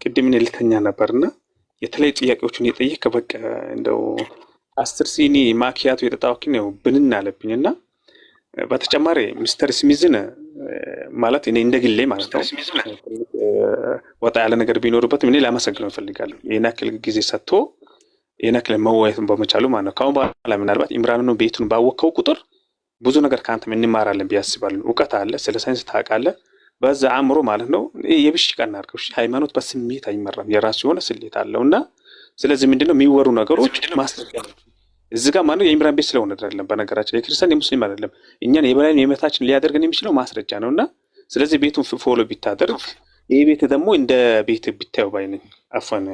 ቅድም እኔ ልተኛ ነበርና የተለያዩ ጥያቄዎችን የጠየቀ በቃ እንደው 10 ሲኒ ማኪያቱ የጠጣሁኝ ነው ብንን አለብኝና በተጨማሪ ሚስተር ስሚዝን ማለት እኔ እንደግሌ ማለት ነው ወጣ ያለ ነገር ቢኖርበት እኔ ላመሰግነው እፈልጋለሁ። የኔ ያክል ጊዜ ሰጥቶ የኔ ያክል መወያየቱን በመቻሉ ማለት ነው። ካሁን በኋላ ምናልባት ኢምራንን ቤቱን ባወቀው ቁጥር ብዙ ነገር ከአንተ እንማራለን ብዬ አስባለሁ። እውቀት አለ፣ ስለ ሳይንስ ታውቃለህ። በዛ አእምሮ ማለት ነው የብሽ ቀና አድርገው። ሃይማኖት በስሜት አይመራም፣ የራሱ የሆነ ስሌት አለውና ስለዚህ ምንድነው የሚወሩ ነገሮች ማስተካከል እዚህ ጋር ማለት የኢምራን ቤት ስለሆነ አይደለም። በነገራችን የክርስቲያን የሙስሊም አይደለም። እኛን የበላይን የመታችን ሊያደርገን የሚችለው ማስረጃ ነውና ስለዚህ ቤቱን ፎሎ ቢታደርግ ይሄ ቤት ደግሞ እንደ ቤት ቢታየው ባይነኝ አፈን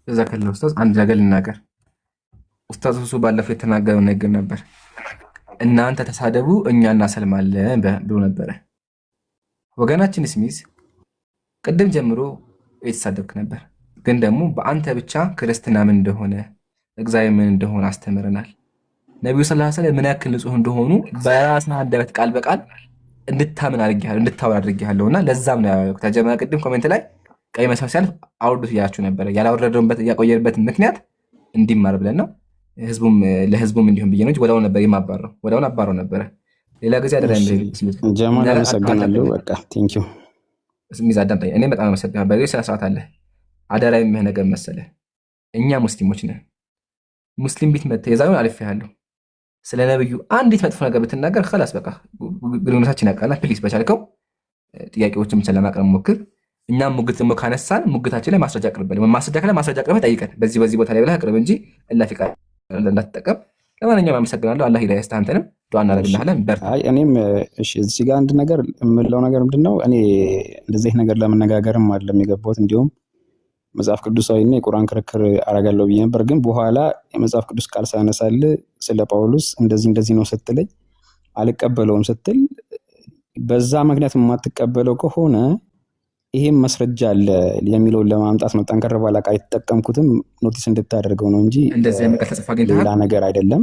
ጀዛከላህ ኡስታዝ። አንድ ነገር ልናገር። ኡስታዝ ሁሱ ባለፈው የተናገረው ነገር ነበር። እናንተ ተሳደቡ እኛ እናሰልማለን ብሎ ነበረ። ወገናችን ስሚዝ ቅድም ጀምሮ የተሳደብክ ነበር፣ ግን ደግሞ በአንተ ብቻ ክርስትና ምን እንደሆነ እግዚአብሔር ምን እንደሆነ አስተምረናል። ነቢዩ ሰለላሁ ዐለይሂ ወሰለም ምን ያክል ንጹህ እንደሆኑ በራስህ አንደበት ቃል በቃል እንድታምን አድርጌሃለሁ፣ እንድታወር አድርጌሃለሁና ለዛም ነው ያወቅሁት። ተጀመረ ቅድም ኮሜንት ላይ ቀይ መስመር ሲያልፍ አውርዱት እያላችሁ ነበረ። ያላወረደውበት ያቆየበት ምክንያት እንዲማር ብለን ነው፣ ለህዝቡም እንዲሁም ብዬ ነው እንጂ ወዲያውኑ ነበር የማባረው፣ ወዲያውኑ አባረው ነበረ። ሌላ ጊዜ አደራ ጀማል አመሰግናለሁ። በቃ ቴንኪው ሚዛ አዳምጠኝ። እኔ በጣም አመሰግናለሁ። በዚህ ስነ ስርዓት አለ። አደራ የሚህ ነገር መሰለ፣ እኛ ሙስሊሞች ነን። ሙስሊም ቤት መጥተህ የዛሬውን አልፌሃለሁ ስለ ነብዩ አንዲት መጥፎ ነገር ብትናገር خلاص በቃ ግንኙነታችን ያቃና። ፕሊስ በቻልከው ጥያቄዎችን ብቻ ለማቅረብ ሞክር። እኛም ሙግት ደግሞ ካነሳን ሙግታችን ላይ ማስረጃ አቅርበን ማስረጃ አቅርበህ ጠይቀን በዚህ ቦታ ላይ ብለህ አቅርብ እንጂ እላፊ ቃል እንዳትጠቀም። ለማንኛውም አመሰግናለሁ። አላህ ሂዳያ ይስጥህ። አንተንም ዱዓ እናደርግልሃለን። በርታ። አይ እኔም እሺ፣ እዚህ ጋር አንድ ነገር የምለው ነገር ምንድነው፣ እኔ እንደዚህ ነገር ለመነጋገርም አይደለም የገባሁት። እንዲሁም መጽሐፍ ቅዱሳዊና የቁርአን ክርክር አረጋለሁ ብዬ ነበር። ግን በኋላ የመጽሐፍ ቅዱስ ቃል ሳነሳል ስለ ጳውሎስ እንደዚህ ነው ስትለኝ አልቀበለውም ስትል፣ በዛ ምክንያት የማትቀበለው ከሆነ ይሄም ማስረጃ አለ የሚለውን ለማምጣት ነው ጠንከር ባለ ቃል የተጠቀምኩትም ኖቲስ እንድታደርገው ነው እንጂ እንደዚህ የመቀጥ ተጽፋ አግኝተሃል? ሌላ ነገር አይደለም።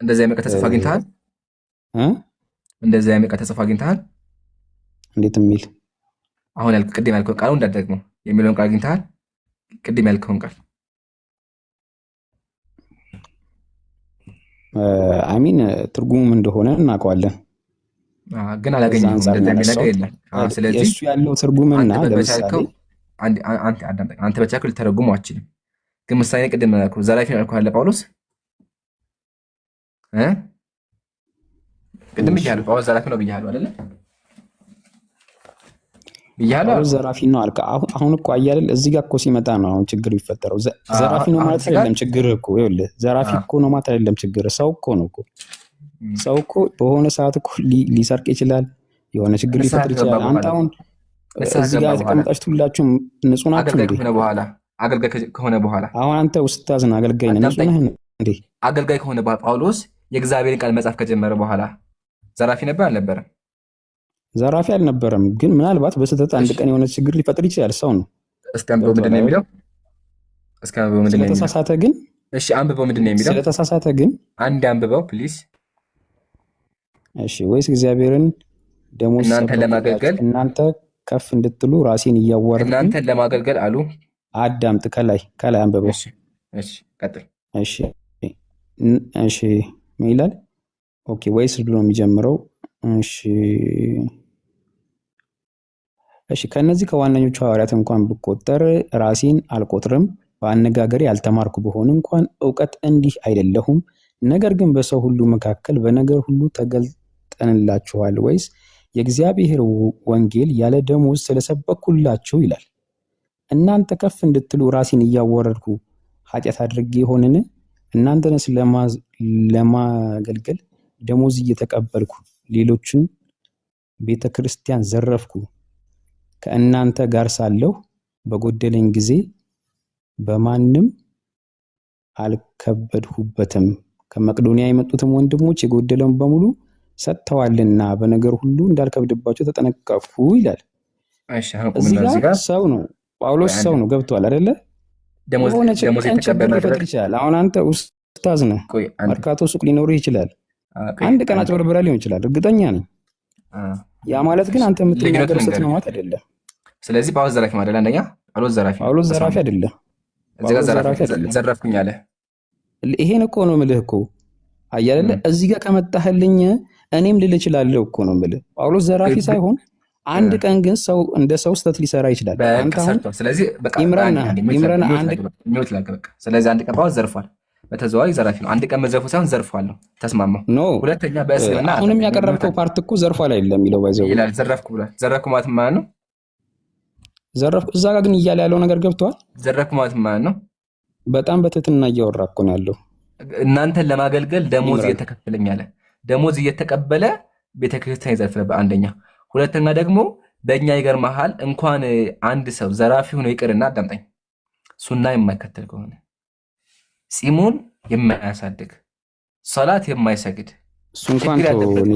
እንደዚህ የመቀጥ ተጽፋ አግኝተሃል? እንደዚህ የመቀጥ ተጽፋ አግኝተሃል? እንዴት የሚል አሁን ቅድም ያልከው ቃሉ እንዳትደግመው የሚለውን ቃል አግኝተሃል? ቅድም ያልከውን ቃል አሚን ትርጉሙም እንደሆነ እናውቀዋለን፣ ግን አላገኘሁም። እንደዚህ የሚል ነገር የለም። ስለዚህ እሱ ያለው ትርጉምና ለምሳሌ አንተ በቻልከው ልተረጉመው አትችልም። ግን ምሳሌ ቅድም ያልከው ዘራፊ ነው ያልከው አለ ጳውሎስ ቅድም ብያለሁ። ጳውሎስ ዘራፊ ነው ብያለሁ አይደለ? ጳውሎስ ዘራፊ ነው አልከ። አሁን እኮ አያለል እዚህ ጋር እኮ ሲመጣ ነው አሁን ችግር ይፈጠረው። ዘራፊ ነው ማለት አይደለም ችግር እኮ ይኸውልህ፣ ዘራፊ እኮ ነው ማለት አይደለም ችግር። ሰው እኮ ነው እኮ ሰው እኮ በሆነ ሰዓት እኮ ሊሰርቅ ይችላል፣ የሆነ ችግር ሊፈጥር ይችላል። አንተ አሁን እዚህ ጋር የተቀመጣችሁት ሁላችሁም ንጹህ ናችሁ እንዴ? አገልጋይ ከሆነ በኋላ አሁን አንተ ኡስታዝ ነህ፣ አገልጋይ ነህ፣ ንጹህ ነህ እንዴ? አገልጋይ ከሆነ በኋላ ጳውሎስ የእግዚአብሔርን ቃል መጻፍ ከጀመረ በኋላ ዘራፊ ነበር አልነበረም? ዘራፊ አልነበረም፣ ግን ምናልባት በስህተት አንድ ቀን የሆነ ችግር ሊፈጥር ይችላል። ሰው ነው። እስኪ አንብበው ምንድን ነው የሚለው? እስኪ አንብበው ምንድን ነው የሚለው? ስለተሳሳተ ግን እሺ አንብበው ምንድን ነው የሚለው? ስለተሳሳተ ግን አንድ አንብበው ፕሊዝ። እሺ ወይስ እግዚአብሔርን ደሞዝ እናንተን ለማገልገል እናንተ ከፍ እንድትሉ ራሴን እያዋረድኩ እናንተን ለማገልገል አሉ። አዳምጥ፣ ከላይ አንብበው። እሺ ቀጥል። እሺ ምን ይላል? ኦኬ ወይስ ብሎ ነው የሚጀምረው? እሺ ከነዚህ ከዋነኞቹ ሐዋርያት እንኳን ብቆጠር ራሴን አልቆጥርም። በአነጋገሬ ያልተማርኩ በሆን እንኳን ዕውቀት እንዲህ አይደለሁም። ነገር ግን በሰው ሁሉ መካከል በነገር ሁሉ ተገልጠንላችኋል። ወይስ የእግዚአብሔር ወንጌል ያለ ደሞዝ ስለሰበኩላችሁ ይላል። እናንተ ከፍ እንድትሉ ራሴን እያወረድኩ ኃጢአት አድርጌ ይሆንን? እናንተንስ ለማገልገል ደሞዝ እየተቀበልኩ ሌሎችን ቤተ ክርስቲያን ዘረፍኩ። ከእናንተ ጋር ሳለሁ በጎደለኝ ጊዜ በማንም አልከበድሁበትም። ከመቅዶንያ የመጡትም ወንድሞች የጎደለውን በሙሉ ሰጥተዋልና በነገር ሁሉ እንዳልከብድባቸው ተጠነቀቁ ይላል። እዚህ ጋር ሰው ነው ጳውሎስ፣ ሰው ነው። ገብቷል አይደለ? የሆነ ችግር ሊፈጥር ይችላል። አሁን አንተ ኡስታዝ ነህ፣ መርካቶ ሱቅ ሊኖርህ ይችላል። አንድ ቀን አጭበርብረህ ሊሆን ይችላል፣ እርግጠኛ ነኝ። ያ ማለት ግን አንተ የምትናገር ስህተት ነው ማለት አይደለም። ስለዚህ ጳውሎስ ዘራፊ ማለት አንደኛ ጳውሎስ ዘራፊ አይደለም። ዘረፍኩኝ አለ። ይሄን እኮ ነው የምልህ እኮ አያለ እዚህ ጋር ከመጣህልኝ እኔም ልል እችላለሁ እኮ ነው የምልህ። ጳውሎስ ዘራፊ ሳይሆን አንድ ቀን ግን ሰው እንደ ሰው ስህተት ሊሰራ ይችላል። ስለዚህ ኢምራን ስለዚህ አንድ ቀን ጳውሎስ ዘርፏል፣ በተዘዋዋሪ ዘራፊ ነው። አንድ ቀን መዘርፉ ሳይሆን ዘርፏል ነው ተስማማው። ሁለተኛ በእስልምና አሁንም ያቀረብከው ፓርት እኮ ዘርፏል አይደለም የሚለው ባይዘው ይላል። ዘረፍኩ ብሏል። ዘረፍኩ ማለት ማለት ነው ዘረፍኩ። እዛ ጋር ግን እያለ ያለው ነገር ገብቷል። ዘረፍኩ ማለት ማለት ነው በጣም በትህትና እያወራ እኮ ነው ያለው። እናንተን ለማገልገል ደሞዝ እየተከፈለኝ አለ። ደሞዝ እየተቀበለ ቤተክርስቲያን ይዘርፍ ነበር አንደኛ። ሁለተኛ ደግሞ በእኛ ይገርምሃል እንኳን አንድ ሰው ዘራፊ ሆኖ ይቅርና አዳምጠኝ፣ ሱና የማይከተል ከሆነ ጺሙን የማያሳድግ ሶላት የማይሰግድ እሱ እንኳን እኔ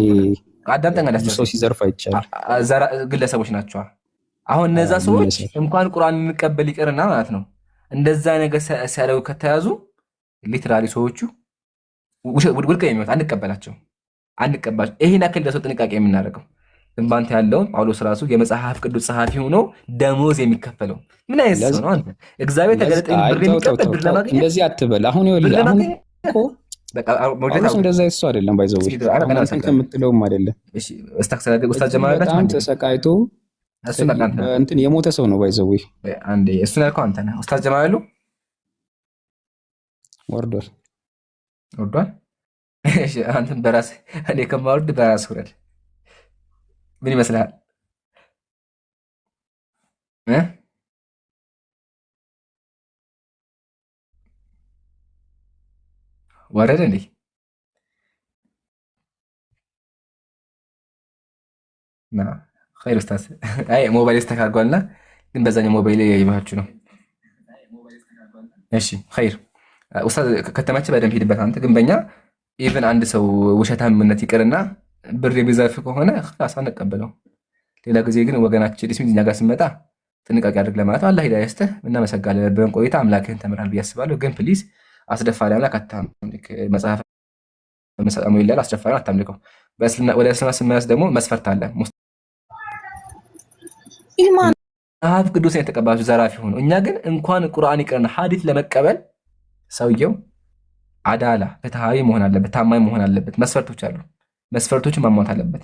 አዳምጠኝ፣ ሰው ሲዘርፍ አይቻልም። ግለሰቦች ናቸው። አሁን እነዛ ሰዎች እንኳን ቁርአን እንቀበል ይቀርና ማለት ነው እንደዛ ነገር ሲያደርጉ ከተያዙ ሊትራሊ ሰዎቹ ውድቀ የሚወጣ አንቀበላቸው። ይሄን ያክል ለሰው ጥንቃቄ የምናደርገው ባንተ ያለውን ጳውሎስ ራሱ የመጽሐፍ ቅዱስ ጸሐፊ ሆኖ ደሞዝ የሚከፈለው ምን አይነት ሰው ነው? አንተ እግዚአብሔር ተገለጠኝ ብር የሚከፈል ብር ለማግኘት እንደዚህ አትበል። አሁን እኮ ጳውሎስ እንደዛ እሱ አይደለም ባይዘው ከምትለውም አይደለም። እሺ ኡስታዝ ጀማል በጣም ተሰቃይቶ እንትን የሞተ ሰው ነው ባይዘው። አንዴ እሱን ያልከው አንተ ነህ። ኡስታዝ ጀማል ያለው ወርዷል። እሺ አንተም በራስህ እኔ ከማወርድ በራስህ ውረድ። ምን ይመስልሃል? ወረደ እንዴ? ና ኸይር ኡስታዝ። አይ ሞባይል ተካርጓልና ግን በዛኛው ሞባይል ያየባችሁ ነው። እሺ ኸይር ኡስታዝ ከተማች በደንብ ሄድበት አንተ። ግን በእኛ ኢቭን አንድ ሰው ውሸታምነት ይቅርና ብር የሚዘርፍ ከሆነ ኸላስ አንቀበለው። ሌላ ጊዜ ግን ወገናችን ዲስሚት እኛ ጋር ስመጣ ጥንቃቄ አድርግ ለማለት አላህ ሂዳያ ይስጥህ። እናመሰግናለን ለነበረን ቆይታ። አምላክህን ተምራል ብዬ አስባለሁ። ግን ፕሊዝ አስደፋሪ አምላክ አታምልክ። መጽሐፍ መሰጠሙ ይላል አስደፋሪ አታምልከው። ወደ እስልምና ስንመለስ ደግሞ መስፈርት አለ። መጽሐፍ ቅዱስን የተቀባሉ ዘራፊ ሆኖ እኛ ግን እንኳን ቁርአን ይቅርና ሐዲስ ለመቀበል ሰውየው አዳላ ፍትሃዊ መሆን አለበት፣ ታማኝ መሆን አለበት። መስፈርቶች አሉ። መስፈርቶችን ማሟላት አለበት።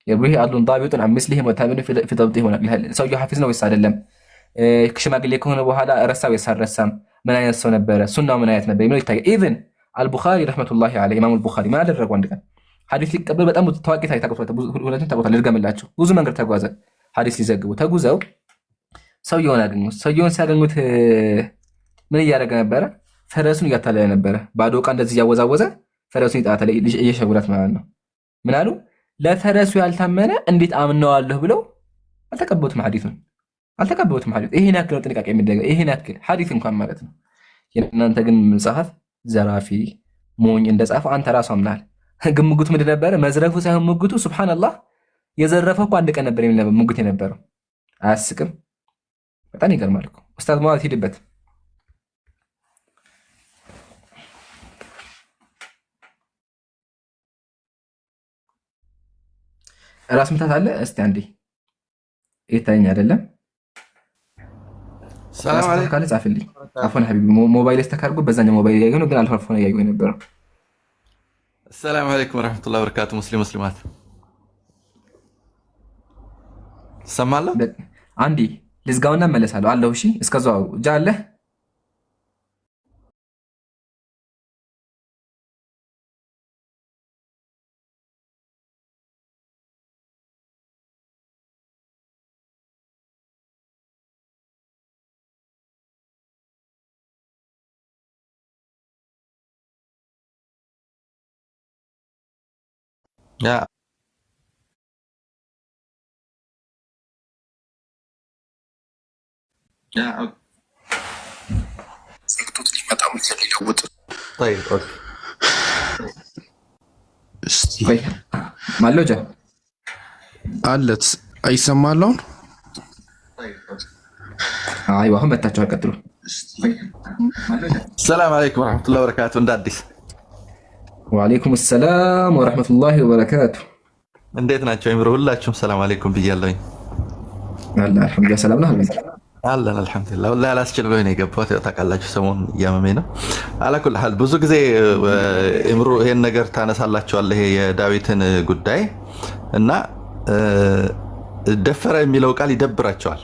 የብሩህ አሉን ዳቢጡን አምስሊህ ወታበኑ ፍጥብጥ ይሆናል። ሰውየው ሐፊዝ ነው ወይስ አይደለም? ሽማግሌ ከሆነ በኋላ ረሳው ወይስ አልረሳም? ምን አይነት ሰው ነበረ? ሱናው ምን አይነት ነበር የሚለው ይታያል። ኢቭን አልቡኻሪ ረህመቱላሂ ዐለይሂ ኢማሙ አልቡኻሪ ምን አደረጉ? አንድ ቀን ሐዲስ ሊቀበል በጣም ታዋቂ ሁለቱም ታውቁታል። ልድገምላችሁ። ብዙ መንገድ ተጓዘ ሐዲስ ሊዘግቡ ተጉዘው ሰውየውን አገኙት። ሰውየውን ሲያገኙት ምን እያደረገ ነበረ? ፈረሱን እያታለለ ነበረ። ባዶ ዕቃ እንደዚህ እያወዛወዘ ፈረሱን ይጣታል፣ እየሸጉራት ማለት ነው። ምን አሉ? ለፈረሱ ያልታመነ እንዴት አምነዋለሁ ብለው አልተቀበሉትም። ሐዲሱን አልተቀበሉትም። ሐዲስ ይሄን ያክል ጥንቃቄ የሚደረገው ይሄን ያክል ሐዲስ እንኳን ማለት ነው። የእናንተ ግን መጽሐፍ ዘራፊ ሞኝ እንደጻፈው አንተ ራሱ አምናል። ግን ሙግቱ ምንድን ነበረ? መዝረፉ ሳይሆን ሙግቱ ሱብሃንአላህ የዘረፈው እኮ አንድ ቀን ነበር የሚል ነበር ሙግት የነበረው። አያስቅም? በጣም ይገርማል እኮ ኡስታዝ ማለት ሂድበት። ራስ ምታት አለ። እስቲ አንዴ ይታየኝ አይደለም። ሰላም አለይኩም ካለ ጻፍልኝ። አፎን ሐቢቢ ሞባይል ተካርጎ በዛኛው ሞባይል ያየው ነው፣ ግን አልፎ አልፎ ነው ያየው የነበረው። ሰላም አለይኩም ወራህመቱላሂ ወበረካቱ። ሙስሊማት ሰማለ። አንዴ ልዝጋውና መለሳለሁ አለሁ። እሺ እስከዛው ጃ አለ ያ ዘግቶት ሊመጣም ሊለውጥ ማለጃ አለት አይሰማለውን? አይ አሁን መታችሁ አቀጥሉ። ሰላም አለይኩም ወራህመቱላሂ ወበረካቱ። እንደ አዲስ ወአለይኩም ሰላም ወራህመቱላሂ ወበረካቱ። እንዴት ናቸው? ይምሩ ሁላችሁም ሰላም አለይኩም ብያለሁኝ። አልሐምዱሊላህ ሰላም ነው አለን አልሐምዱሊላህ። ወላሂ አላስችል ብሎኝ ነው የገባሁት። ታውቃላችሁ ሰሞኑን እያመመኝ ነው። አላኩል ሐል ብዙ ጊዜ ይምሩ ይሄን ነገር ታነሳላችኋለህ፣ ይሄ የዳዊትን ጉዳይ እና ደፈረ የሚለው ቃል ይደብራቸዋል።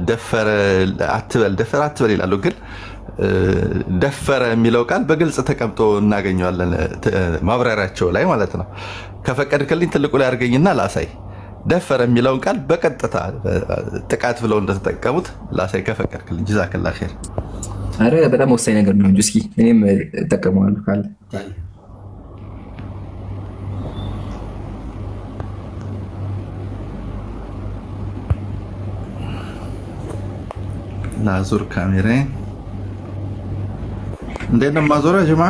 ደፈረ አትበል ይላሉ። ግን ደፈረ የሚለው ቃል በግልጽ ተቀምጦ እናገኘዋለን ማብራሪያቸው ላይ ማለት ነው። ከፈቀድክልኝ ትልቁ ላይ አድርገኝና ላሳይ። ደፈረ የሚለውን ቃል በቀጥታ ጥቃት ብለው እንደተጠቀሙት ላሳይ ከፈቀድክልኝ። ጀዛከላ ኸይር። አረ በጣም ወሳኝ ነገር ነው እንጂ እስኪ እኔም እጠቀመዋለሁ ካለ ላዙር ካሜራ እንዴት ነው ማዞራ ጀማ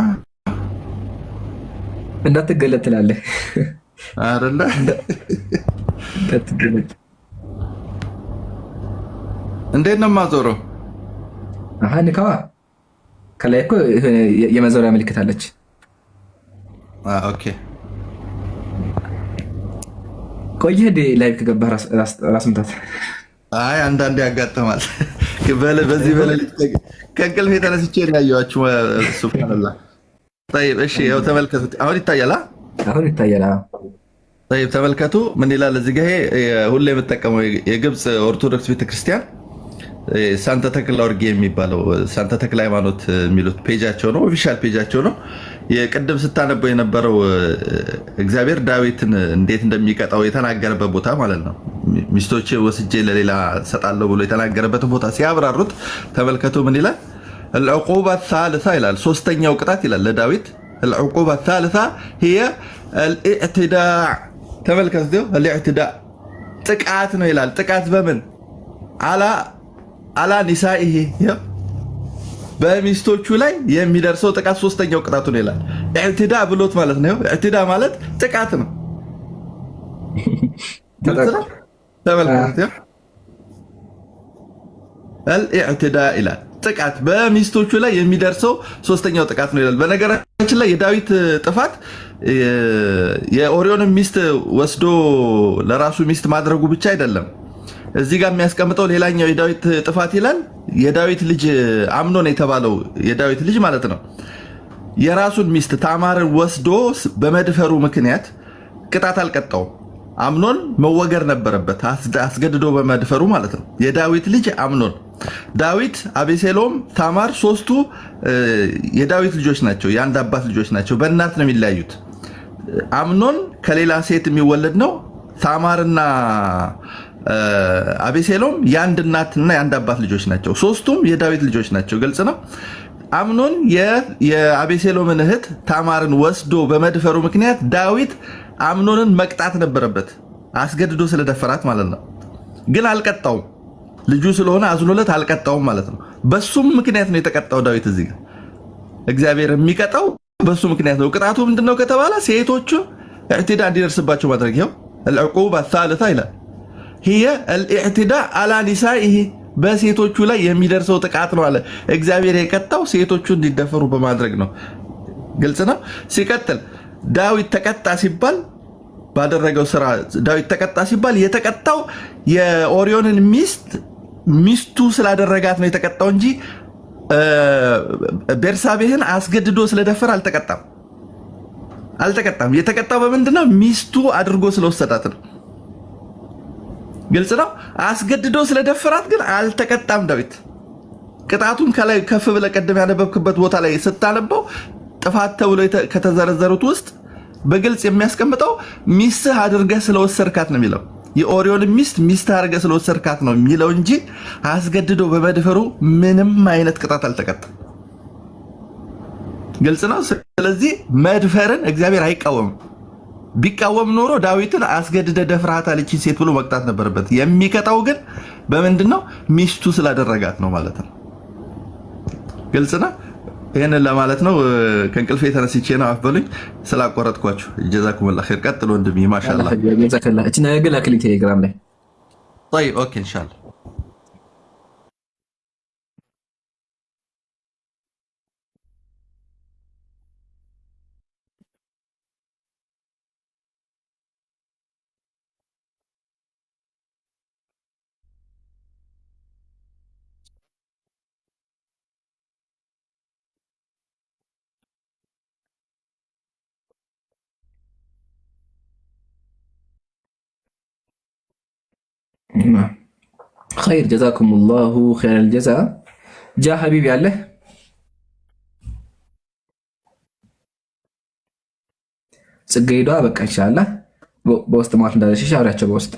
እንዳትገለጥ ትላለህ አይደለ? እንዳትገለጥ እንዴት ነው የማዞረው? አሃ ንካዋ ከላይ እኮ የመዞሪያ ምልክት አለች። ኦኬ ቆየህ ላይ ከገባህ ራስ ምታት። አይ አንዳንዴ ያጋጥማል። በዚህ በሌሊት ከእንቅልፌ ተነስቼ ያየኋችሁ። ሱብሃንአላህ። طيب እሺ ያው ተመልከቱት። አሁን ይታያል። አሁን ይታያል። طيب ተመልከቱ ምን ይላል እዚህ ጋር። ሁሌ የምጠቀመው የግብፅ ኦርቶዶክስ ቤተክርስቲያን ሳንታ ተክለ ወርጌ የሚባለው ሳንታ ተክለ ሃይማኖት የሚሉት ፔጃቸው ነው፣ ኦፊሻል ፔጃቸው ነው። የቅድም ስታነበው የነበረው እግዚአብሔር ዳዊትን እንዴት እንደሚቀጣው የተናገረበት ቦታ ማለት ነው። ሚስቶቼ ወስጄ ለሌላ ሰጣለሁ ብሎ የተናገረበትን ቦታ ሲያብራሩት ተመልከቱ ምን ይላል። العقوبة الثالثة ይላል ሶስተኛው ቅጣት ይላል ለዳዊት العقوبة الثالثة هي الاعتداء። ተመልከቱ الاعتداء ጥቃት ነው ይላል። ጥቃት በምን አላ ኒሳኢሂ በሚስቶቹ ላይ የሚደርሰው ጥቃት ሶስተኛው ቅጣቱ ነው ይላል። ኢዕቲዳ ብሎት ማለት ነው። ኢዕቲዳ ማለት ጥቃት ነው። ተመልከቱ አልኢዕቲዳ ይላል ጥቃት በሚስቶቹ ላይ የሚደርሰው ሶስተኛው ጥቃት ነው ይላል። በነገራችን ላይ የዳዊት ጥፋት የኦሪዮንን ሚስት ወስዶ ለራሱ ሚስት ማድረጉ ብቻ አይደለም። እዚህ ጋር የሚያስቀምጠው ሌላኛው የዳዊት ጥፋት ይላል የዳዊት ልጅ አምኖን የተባለው የዳዊት ልጅ ማለት ነው የራሱን ሚስት ታማርን ወስዶ በመድፈሩ ምክንያት ቅጣት አልቀጣውም። አምኖን መወገር ነበረበት አስገድዶ በመድፈሩ ማለት ነው። የዳዊት ልጅ አምኖን፣ ዳዊት፣ አቤሴሎም፣ ታማር ሶስቱ የዳዊት ልጆች ናቸው። የአንድ አባት ልጆች ናቸው። በእናት ነው የሚለያዩት። አምኖን ከሌላ ሴት የሚወለድ ነው። ታማርና አቤሴሎም የአንድ እናትና የአንድ አባት ልጆች ናቸው። ሶስቱም የዳዊት ልጆች ናቸው። ግልጽ ነው። አምኖን የአቤሴሎምን እህት ታማርን ወስዶ በመድፈሩ ምክንያት ዳዊት አምኖንን መቅጣት ነበረበት አስገድዶ ስለደፈራት ማለት ነው። ግን አልቀጣውም። ልጁ ስለሆነ አዝኖለት አልቀጣውም ማለት ነው። በሱም ምክንያት ነው የተቀጣው ዳዊት። እዚህ ጋር እግዚአብሔር የሚቀጣው በሱ ምክንያት ነው። ቅጣቱ ምንድነው ከተባለ ሴቶቹ ኢዕቲዳ እንዲደርስባቸው ማድረግ። ይኸው العقوبة الثالثة ይላል هي الاعتداء على نسائه በሴቶቹ ላይ የሚደርሰው ጥቃት ነው አለ። እግዚአብሔር የቀጣው ሴቶቹ እንዲደፈሩ በማድረግ ነው። ግልጽ ነው። ሲቀጥል ዳዊት ተቀጣ ሲባል ባደረገው ስራ ዳዊት ተቀጣ ሲባል የተቀጣው የኦሪዮንን ሚስቱ ስላደረጋት ነው የተቀጣው እንጂ ቤርሳቤህን አስገድዶ ስለደፈር አልተቀጣም። የተቀጣው በምንድነው? ሚስቱ አድርጎ ስለወሰዳት ነው። ግልጽ ነው። አስገድዶ ስለደፈራት ግን አልተቀጣም ዳዊት። ቅጣቱን ከላይ ከፍ ብለህ ቀደም ያነበብክበት ቦታ ላይ ስታነበው ጥፋት ተብሎ ከተዘረዘሩት ውስጥ በግልጽ የሚያስቀምጠው ሚስትህ አድርገህ ስለወሰድካት ነው የሚለው። የኦሪዮን ሚስት አድርገህ ስለወሰድካት ነው የሚለው እንጂ አስገድዶ በመድፈሩ ምንም አይነት ቅጣት አልተቀጣም። ግልጽ ነው። ስለዚህ መድፈርን እግዚአብሔር አይቃወምም። ቢቃወም ኖሮ ዳዊትን አስገድደ ደፍራታል እቺ ሴት ብሎ መቅጣት ነበረበት። የሚቀጣው ግን በምንድነው? ሚስቱ ስላደረጋት ነው ማለት ነው። ግልጽ ነው። ይሄንን ለማለት ነው። ከእንቅልፌ ተነስቼ ነው አፍበሉኝ ስላቆረጥኳችሁ። ጀዛኩሙላህ ኸይር። ቀጥሎ ወንድሜ ማሻአላህ። ጀዛከላህ። እቺ ነገር ላክልኝ ቴሌግራም ላይ። طيب اوكي ان شاء الله. خير جزاكم الله خير الجزاء. جا حبيبي عليه ጽጌይዷ በቃ ኢንሻአላህ በውስጥ ማለት እንዳለሽ አውሪያቸው በውስጥ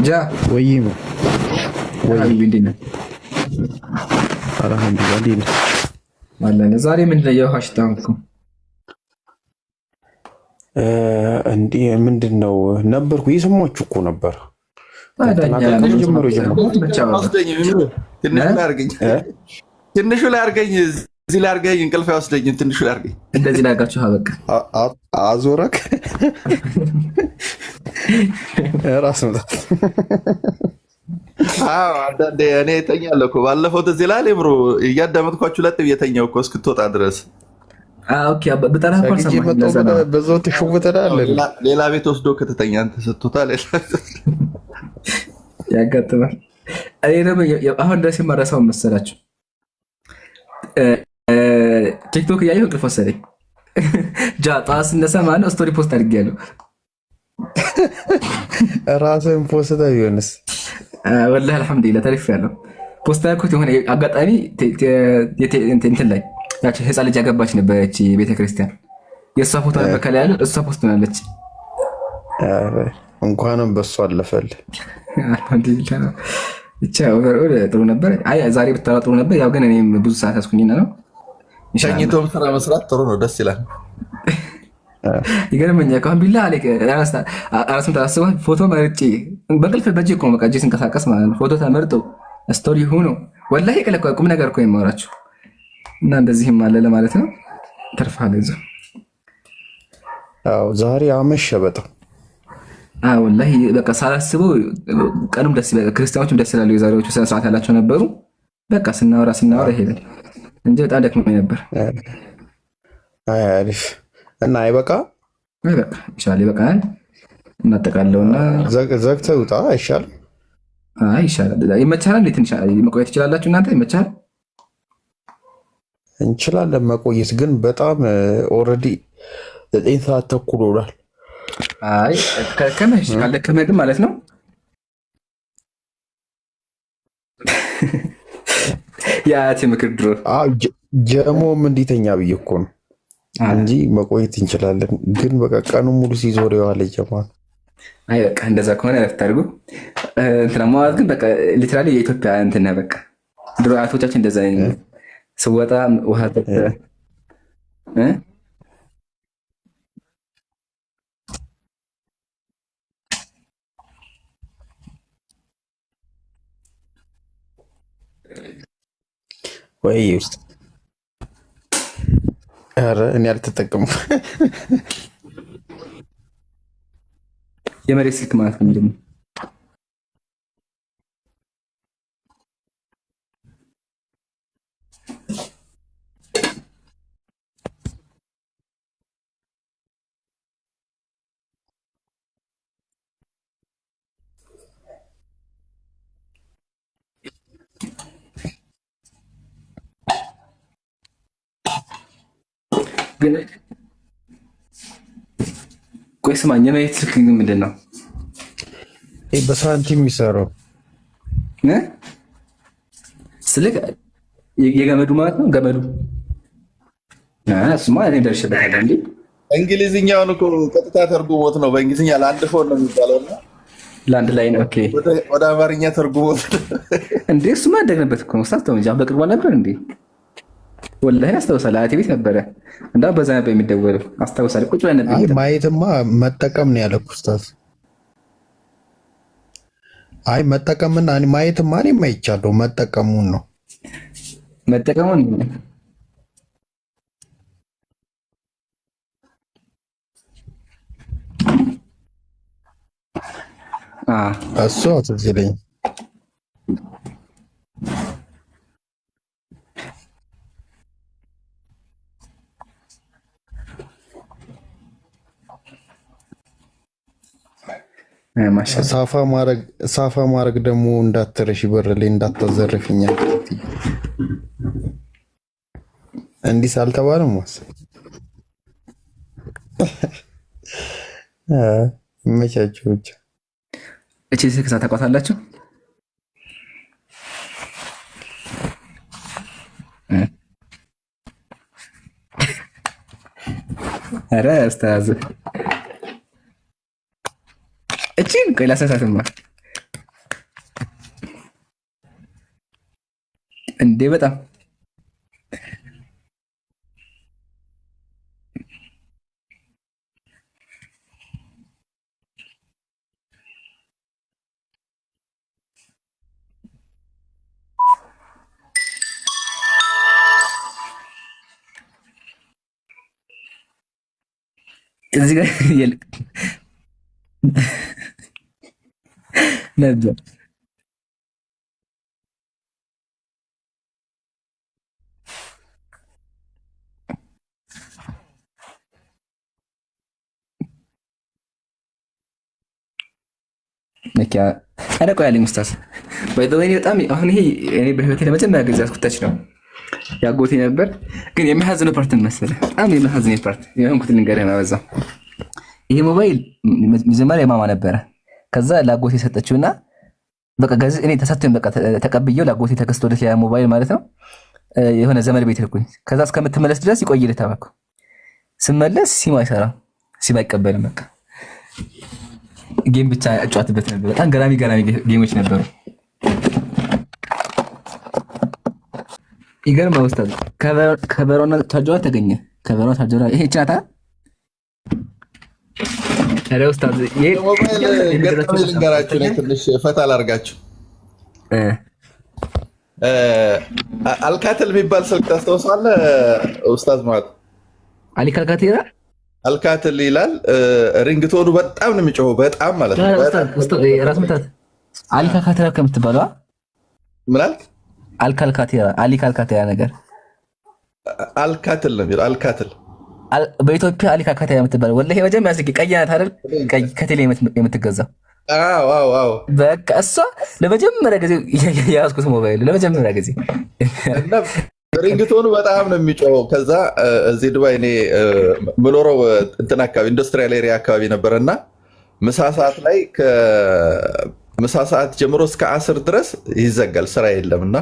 ጃ ወይም حبيبي እንዴት ነህ? አልሐምዱሊላህ እንዴት ነህ? አለን። ዛሬ ምንድን ነው የውሃ ሽታ እኮ እንዴ ምንድን ነው ነበርኩ እየሰማችሁ እኮ ነበር። ትንሹ ላይ አድርገኝ እዚህ ላይ አድርገኝ፣ እንቅልፍ አይወስደኝም። ትንሹ ላይ አድርገኝ። እንደዚህ ላጋችሁ በቃ አዞረክ ራስ ምታት። አንዳንዴ እኔ እተኛለሁ እኮ ባለፈው ትዝ ይልሃል ብሮ፣ እያዳመጥኳችሁ ለጥ ብዬ ተኛሁ እኮ እስክትወጣ ድረስ። በጠራ በዛው ትሽውተናል። ሌላ ቤት ወስዶ ከተተኛ አንተ ስትወጣ ያጋጥማል። እኔ ደግሞ አሁን ድረስ የማረሳው መሰላችሁ ቲክቶክ እያየሁ እንቅልፍ ወሰደኝ። ጠዋት ስነሳ ማነው ስቶሪ ፖስት አድርጌያለሁ። ራስህን ፖስት ቢሆንስ? ወላሂ አልሐምዱሊላህ ተርፌያለሁ። ፖስት ያልኩት የሆነ አጋጣሚ እንትን ላይ ያቺ ህፃን ልጅ ያገባች ነበረች ቤተክርስቲያን፣ የእሷ ፎቶ ነበር ከላይ ያለው፣ እሷ ፖስት ሆናለች። እንኳንም በሱ አለፈልህ። አልሐምዱሊላህ ብቻ ኦቨርኦል ጥሩ ነበር። አይ ዛሬ ብታወራ ጥሩ ነበር። ያው ግን እኔም ብዙ ሰዓት ያስኩኝና ነው። ሸኝቶም ስራ መስራት ጥሩ ነው፣ ደስ ይላል። ይገርመኛል። ከአሁን ቢላ አራስም ታስበው ፎቶ መርጬ በቅልፍ በእጄ እኮ በቃ እጄ ስንቀሳቀስ ማለት ነው። ፎቶ ተመርጦ ስቶሪ ሆኖ ወላሂ ቀለቀ ቁም ነገር እኮ የማወራችሁ እና እንደዚህም አለ ለማለት ነው። ተርፋለ እዛው። አዎ ዛሬ አመሸ በጣም ወላሂ በቃ ሳላስበው ቀኑም ደስ ይላል። ክርስቲያኖችም ደስ ይላሉ። የዛሬዎቹ ስነ ስርዓት ያላቸው ነበሩ። በቃ ስናወራ ይሄዳል እንጂ በጣም ደክሞኝ ነበር። አሪፍ እና አይበቃ ይሻል ይበቃል። እናጠቃለውና ዘግተህ ውጣ አይሻልም? ይሻላል። ይመቻላል። ትንሽ መቆየት ትችላላችሁ እናንተ? ይመቻል። እንችላለን መቆየት፣ ግን በጣም ኦልሬዲ 9 ሰዓት ተኩል ሆኗል። ከመሽ ካለከመ ግን ማለት ነው የአያቴ ምክር ድሮ ጀሞም እንዲተኛ ብዬ እኮ ነው እንጂ መቆየት እንችላለን። ግን በቃ ቀኑ ሙሉ ሲዞር የዋለ ጀማ። አይ በቃ እንደዛ ከሆነ ረፍት አድርጉ። እንትና ማለት ግን በቃ ሊትራሊ የኢትዮጵያ እንትና በቃ ድሮ አያቶቻችን እንደዛ ስወጣ ውሃ ወይ ውስጥ ኧረ እኔ አልተጠቀሙም። የመሬት ስልክ ማለት ነው ምንድን ነው? ግን ቆይ ስማኝ፣ የመሬት ስልክ ምንድን ነው? በሳንቲም የሚሰራው ስልክ የገመዱ ማለት ነው። ገመዱ እሱማ እኔ ደርሼበታለሁ። እንዴ እንግሊዝኛውን እኮ ቀጥታ ተርጉሞት ነው። በእንግሊዝኛ ለአንድ ፎን ነው የሚባለው እና ለአንድ ላይ ነው። ኦኬ ወደ አማርኛ ተርጉሞት እንዴ። እሱማ ያደግንበት እኮ ነው። ሳስተው እንጂ በቅርቡ ነበር እንዴ? ወላሂ አስታውሳለሁ። አያቴ ቤት ነበረ እና በዛ ነበር የሚደወለው። አስታውሳለሁ። ቁጭ ብለን ነበር። ማየትማ መጠቀም ነው ያለው ኡስታዝ። አይ መጠቀምና ማየትማ እኔም አይቻለሁ። መጠቀሙን ነው መጠቀሙን እሱ ትዝ ይለኝ። ሳፋ ማድረግ ደግሞ እንዳትረሽ፣ በር ላይ እንዳታዘርፍኛል። እንዲህ ሳልተባለም ይመቻችሁ ብቻ። እቺ ስልክ ታውቋታላችሁ? ኧረ ኡስታዝ እቺን ቆይ ላሳሳትማ እንዴ በጣም እዚህ ጋር ነበር ነኪያ አደቆ ያለኝ ኡስታዝ ባይዘወይ በጣም አሁን ይሄ እኔ በህይወቴ ለመጀመሪያ ጊዜ ያስኩታች ነው ያጎቴ ነበር። ግን የሚያሳዝነው ፓርት መሰለህ በጣም የሚያሳዝነው ፓርት የሆንኩት ልንገርህ ነው። በዛ ይሄ ሞባይል መጀመሪያ የማማ ነበረ። ከዛ ላጎቴ ሰጠችውና በቃ ጋዝ እኔ ተሰጥቶኝ በቃ ተቀብዬው ላጎቴ ተከስቶለት ያ ሞባይል ማለት ነው የሆነ ዘመድ ቤት ልኩኝ። ከዛ እስከምትመለስ ድረስ ይቆይልህ ተባልኩ። ስመለስ ሲም አይሰራም፣ ሲም አይቀበልም። በቃ ጌም ብቻ እጫወትበት ነበር። በጣም ገራሚ ጌሞች ነበሩ። ይገርም ኡስታዝ ከበሮና ቻርጀሯ ተገኘ። ከበሮና ቻርጀሯ ይሄ ቻታ አረ ኡስታዝ ይሄ ሞባይል ገጠመኝ ልንገራችሁ ነው። ትንሽ ፈታ ላርጋችሁ። አልካትል የሚባል ስልክ ታስታውሳለህ ኡስታዝ? ማለት አሊ ካልካቴራ አልካትል ይላል። ሪንግቶኑ በጣም ነው የሚጮኸው፣ በጣም ማለት ነው። ኡስታዝ ራስ መታት አሊ ካልካቴራ ከምትባለው ምን አልክ? አልካልካቴራ አሊ ካልካቴራ ነገር አልካትል ነው የሚለው። አልካትል በኢትዮጵያ አሊ ካልካቴራ የምትባለው ወላሂ መጀመሪያ ያስቂ ቀይ ናት አይደል? ቀይ ከቴሌ የምትገዛው አዎ። በቃ እሷ ለመጀመሪያ ጊዜ ያዝኩት ሞባይል ለመጀመሪያ ጊዜ እና ሪንግቶኑ በጣም ነው የሚጮኸው። ከዛ እዚህ ዱባይ እኔ ምኖረው እንትን አካባቢ ኢንዱስትሪያል ኤሪያ አካባቢ ነበርና ምሳ ሰዓት ላይ ከምሳ ሰዓት ጀምሮ እስከ 10 ድረስ ይዘጋል፣ ስራ የለምና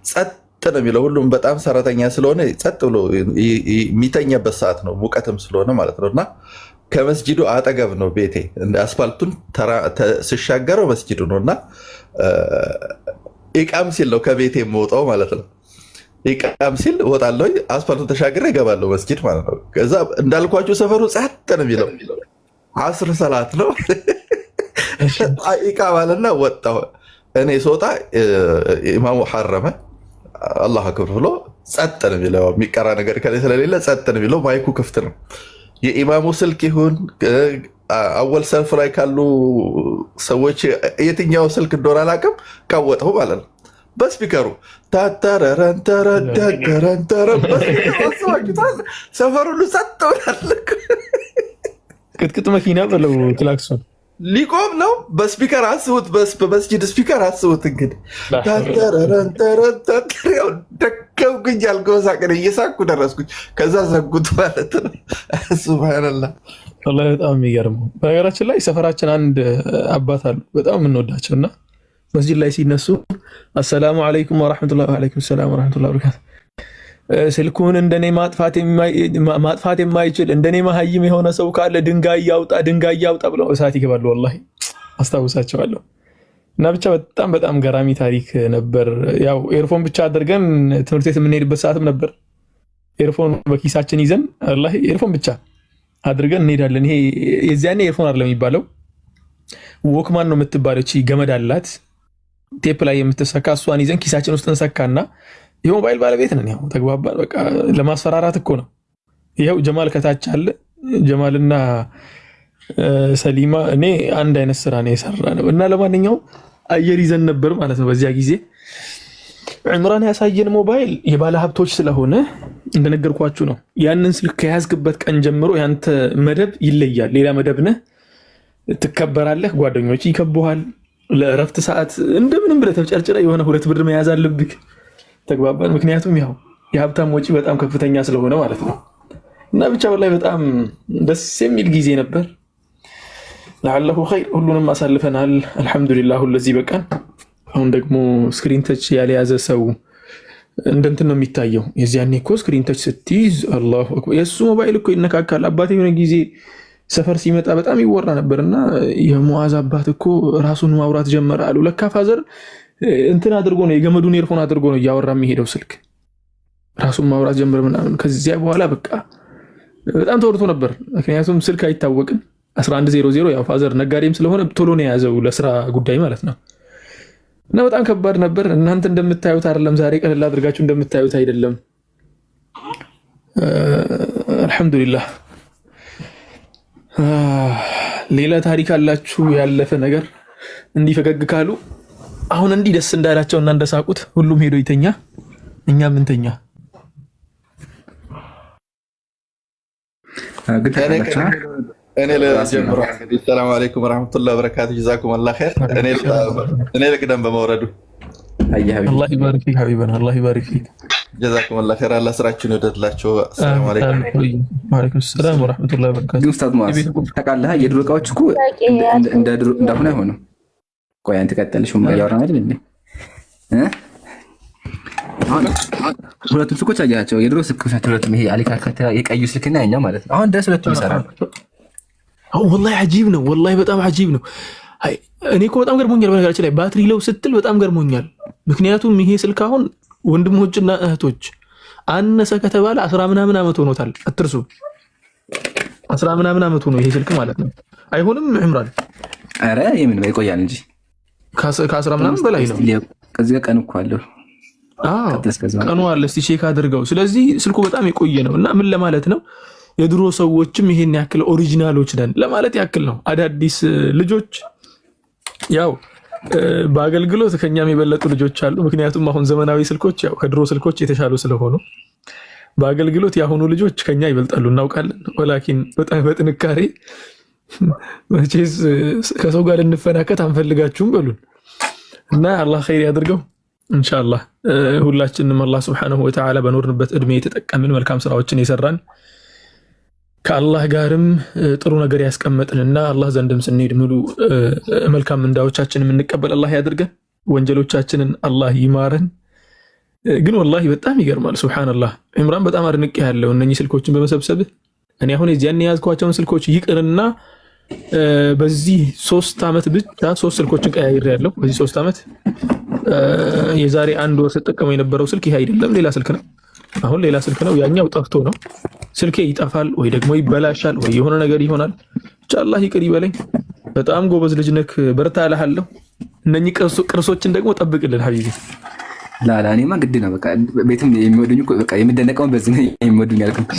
ጸጥ ነው የሚለው። ሁሉም በጣም ሰራተኛ ስለሆነ ጸጥ ብሎ የሚተኛበት ሰዓት ነው፣ ሙቀትም ስለሆነ ማለት ነውና ከመስጂዱ አጠገብ ነው ቤቴ። እንደ አስፋልቱን ስሻገረው መስጂዱ ነውና ኢቃም ሲል ነው ከቤቴ የምወጣው ማለት ነው። ኢቃም ሲል እወጣለሁ፣ አስፋልቱን ተሻግሬ እገባለሁ መስጂድ ማለት ነው። ከዛ እንዳልኳችሁ ሰፈሩ ጸጥ ነው የሚለው። 10 ሰላት ነው ኢቃም አለና ወጣሁ። እኔ ስወጣ ኢማሙ ሐረመ አላህ አክበር ብሎ ጸጥ ነው የሚለው። የሚቀራ ነገር ከላይ ስለሌለ ጸጥ ነው የሚለው። ማይኩ ክፍት ነው። የኢማሙ ስልክ ይሁን አወል ሰልፍ ላይ ካሉ ሰዎች የትኛው ስልክ እንደሆነ አላውቅም፣ ካወጠው ማለት ነው በስፒከሩ ታተረረንተረንተረንተረ ሰፈሩ ሁሉ ጸጥ ብሏል። ቅጥቅጥ መኪና በለው ክላክሶን ሊቆም ነው። በስፒከር አስቡት፣ በመስጂድ ስፒከር አስቡት። እንግዲህ ታተረረንተረንተረ ደከምኩኝ፣ አልገዛቅን እየሳኩ ደረስኩኝ። ከዛ ዘጉት ማለት ነው። ሱብሃነላህ ወላሂ በጣም የሚገርመው። በነገራችን ላይ ሰፈራችን አንድ አባት አሉ በጣም የምንወዳቸው እና መስጂድ ላይ ሲነሱ አሰላሙ አለይኩም ወራህመቱላሂ ወአለይኩም ሰላም ወራህመቱላሂ ወበረካቱ፣ ስልኩን እንደኔ ማጥፋት የማይችል እንደኔ መሀይም የሆነ ሰው ካለ ድንጋይ ያውጣ ብለው እሳት ይገባሉ። ወላሂ አስታውሳቸዋለሁ። እና ብቻ በጣም ገራሚ ታሪክ ነበር። ያው ኤርፎን ብቻ አድርገን ትምህርት ቤት የምንሄድበት ሰዓትም ነበር። ኤርፎን በኪሳችን ይዘን ወላሂ ኤርፎን ብቻ አድርገን እንሄዳለን። ይሄ የዚያኔ ኤርፎን አይደለም የሚባለው፣ ወክማን ነው የምትባለው። እቺ ገመድ አላት ቴፕ ላይ የምትሰካ፣ እሷን ይዘን ኪሳችን ውስጥ እንሰካና የሞባይል ባለቤት ነን። ያው ተግባባን። በቃ ለማስፈራራት እኮ ነው። ይኸው ጀማል ከታች አለ። ጀማልና ሰሊማ እኔ አንድ አይነት ስራ ነው የሰራ ነው። እና ለማንኛውም አየር ይዘን ነበር ማለት ነው። በዚያ ጊዜ ዕምራን ያሳየን ሞባይል የባለ ሀብቶች ስለሆነ እንደነገርኳችሁ ነው። ያንን ስልክ ከያዝክበት ቀን ጀምሮ ያንተ መደብ ይለያል። ሌላ መደብ ነህ፣ ትከበራለህ፣ ጓደኞች ይከቡሃል። ለእረፍት ሰዓት እንደምንም ብለህ ተጨርጭረህ የሆነ 2 ብር መያዝ አለብህ። ተግባባን። ምክንያቱም ያው የሀብታም ወጪ በጣም ከፍተኛ ስለሆነ ማለት ነው። እና ብቻ ላይ በጣም ደስ የሚል ጊዜ ነበር። ለዓለሁ ኸይር ሁሉንም አሳልፈናል። አልሐምዱሊላህ ለዚህ በቃን። አሁን ደግሞ ስክሪን ተች ያልያዘ ሰው እንደንትን ነው የሚታየው። የዚያኔ እኮ ስክሪን ተች ስትይዝ አላሁ አክበር የእሱ ሞባይል እኮ ይነካካል። አባቴ የሆነ ጊዜ ሰፈር ሲመጣ በጣም ይወራ ነበርና የሙዓዝ አባት እኮ ራሱን ማውራት ጀመረ አሉ። ለካ ፋዘር እንትን አድርጎ ነው የገመዱን ኤርፎን አድርጎ ነው እያወራ የሚሄደው ስልክ ራሱን ማውራት ጀመረ ምናምን። ከዚያ በኋላ በቃ በጣም ተወርቶ ነበር። ምክንያቱም ስልክ አይታወቅም 1100 ያው ፋዘር ነጋዴም ስለሆነ ቶሎ ነው የያዘው ለስራ ጉዳይ ማለት ነው። እና በጣም ከባድ ነበር። እናንተ እንደምታዩት አይደለም፣ ዛሬ ቀለል አድርጋችሁ እንደምታዩት አይደለም። አልሐምዱሊላህ ሌላ ታሪክ አላችሁ ያለፈ ነገር እንዲህ ፈገግ ካሉ አሁን እንዲህ ደስ እንዳላቸው እና እንደሳቁት ሁሉም ሄዶ ይተኛ እኛም እንተኛ። እኔ ለጀምሮ እንግዲህ ሰላም አለይኩም ወራህመቱላሂ ወበረካቱ ጀዛኩም አላህ ኸይር። እኔ ልቅደም በመውረዱ አላህ ይባርክ ፊክ ሐቢበና አላህ ይባርክ ፊክ ጀዛኩም አላህ ኸይር። አላህ ስራችሁን ይወደድላችሁ። ሰላም አለይኩም ወአለይኩም ሰላም ወራህመቱላሂ ወበረካቱ። ኡስታዝ ሙአዝ ታውቃለህ የድሮ እቃዎች እኮ እንደ ድሮ እንዳሁን አይሆንም። ቆይ አንተ ቀጥልሽ እያወራን አይደል እንዴ? አሁን ሁለቱም ስልኮች አያቸው የድሮ ስልኮች ናቸው። ሁለቱም ይሄ አሊካካታ የቀዩ ስልክና ያኛው ማለት ነው። አሁን ድረስ ሁለቱም ይሰራሉ። ወላሂ አጂብ ነው። ወላሂ በጣም አጂብ ነው። እኔ እኮ በጣም ገርሞኛል። በነገራችን ላይ ባትሪ ለው ስትል በጣም ገርሞኛል። ምክንያቱም ይሄ ስልክ አሁን ወንድሞችና እህቶች አነሰ ከተባለ 10 ምናምን ዓመት ሆኖታል። አትርሱ 10 ምናምን ዓመት ሆኖ ይሄ ስልክ ማለት ነው። አይሆንም ዕምራን? ኧረ የምን ይቆያል እንጂ ከ10 ምናምን በላይ ነው። ከዚህ ቀን እኮ አለው ቀኑ አለ። እስቲ ቼክ አድርገው። ስለዚህ ስልኩ በጣም የቆየ ነው እና ምን ለማለት ነው የድሮ ሰዎችም ይሄን ያክል ኦሪጂናሎች ነን ለማለት ያክል ነው። አዳዲስ ልጆች ያው በአገልግሎት ከኛም የበለጡ ልጆች አሉ። ምክንያቱም አሁን ዘመናዊ ስልኮች ያው ከድሮ ስልኮች የተሻሉ ስለሆኑ በአገልግሎት ያሁኑ ልጆች ከኛ ይበልጣሉ እናውቃለን። ወላኪን በጣም በጥንካሬ መቼስ ከሰው ጋር ልንፈናከት አንፈልጋችሁም በሉን እና አላህ ኸይር ያድርገው ኢንሻአላህ። ሁላችንም አላህ Subhanahu Wa Ta'ala በኖርንበት እድሜ የተጠቀምን መልካም ስራዎችን የሰራን ከአላህ ጋርም ጥሩ ነገር ያስቀመጥንና አላህ ዘንድም ስንሄድ ሙሉ መልካም እንዳዎቻችንን እንቀበል አላህ ያድርገን። ወንጀሎቻችንን አላህ ይማረን። ግን ወላሂ በጣም ይገርማል። ሱብሃንአላህ ዕምራን በጣም አድንቄ ያለው እነኚህ ስልኮችን በመሰብሰብ እኔ አሁን የዚያን ያዝኳቸውን ስልኮች ይቅርና በዚህ 3 ዓመት ብቻ 3 ስልኮችን ቀያይሬያለሁ። በዚህ 3 ዓመት የዛሬ 1 ወር ተጠቀመው የነበረው ስልክ ይሄ አይደለም፣ ሌላ ስልክ ነው። አሁን ሌላ ስልክ ነው። ያኛው ጠፍቶ ነው። ስልኬ ይጠፋል ወይ ደግሞ ይበላሻል ወይ የሆነ ነገር ይሆናል። ብቻ አላህ ይቅር ይበለኝ። በጣም ጎበዝ ልጅ ነክ፣ በርታ እልሃለሁ። እነኚህ ቅርሶችን ደግሞ ጠብቅልን ሐቢቢ። ላላ እኔማ ግድ ነው በቃ ቤትም የሚወዱኝ እኮ በቃ የምደነቀው በዚህ ነው የሚወዱኝ ያልኩት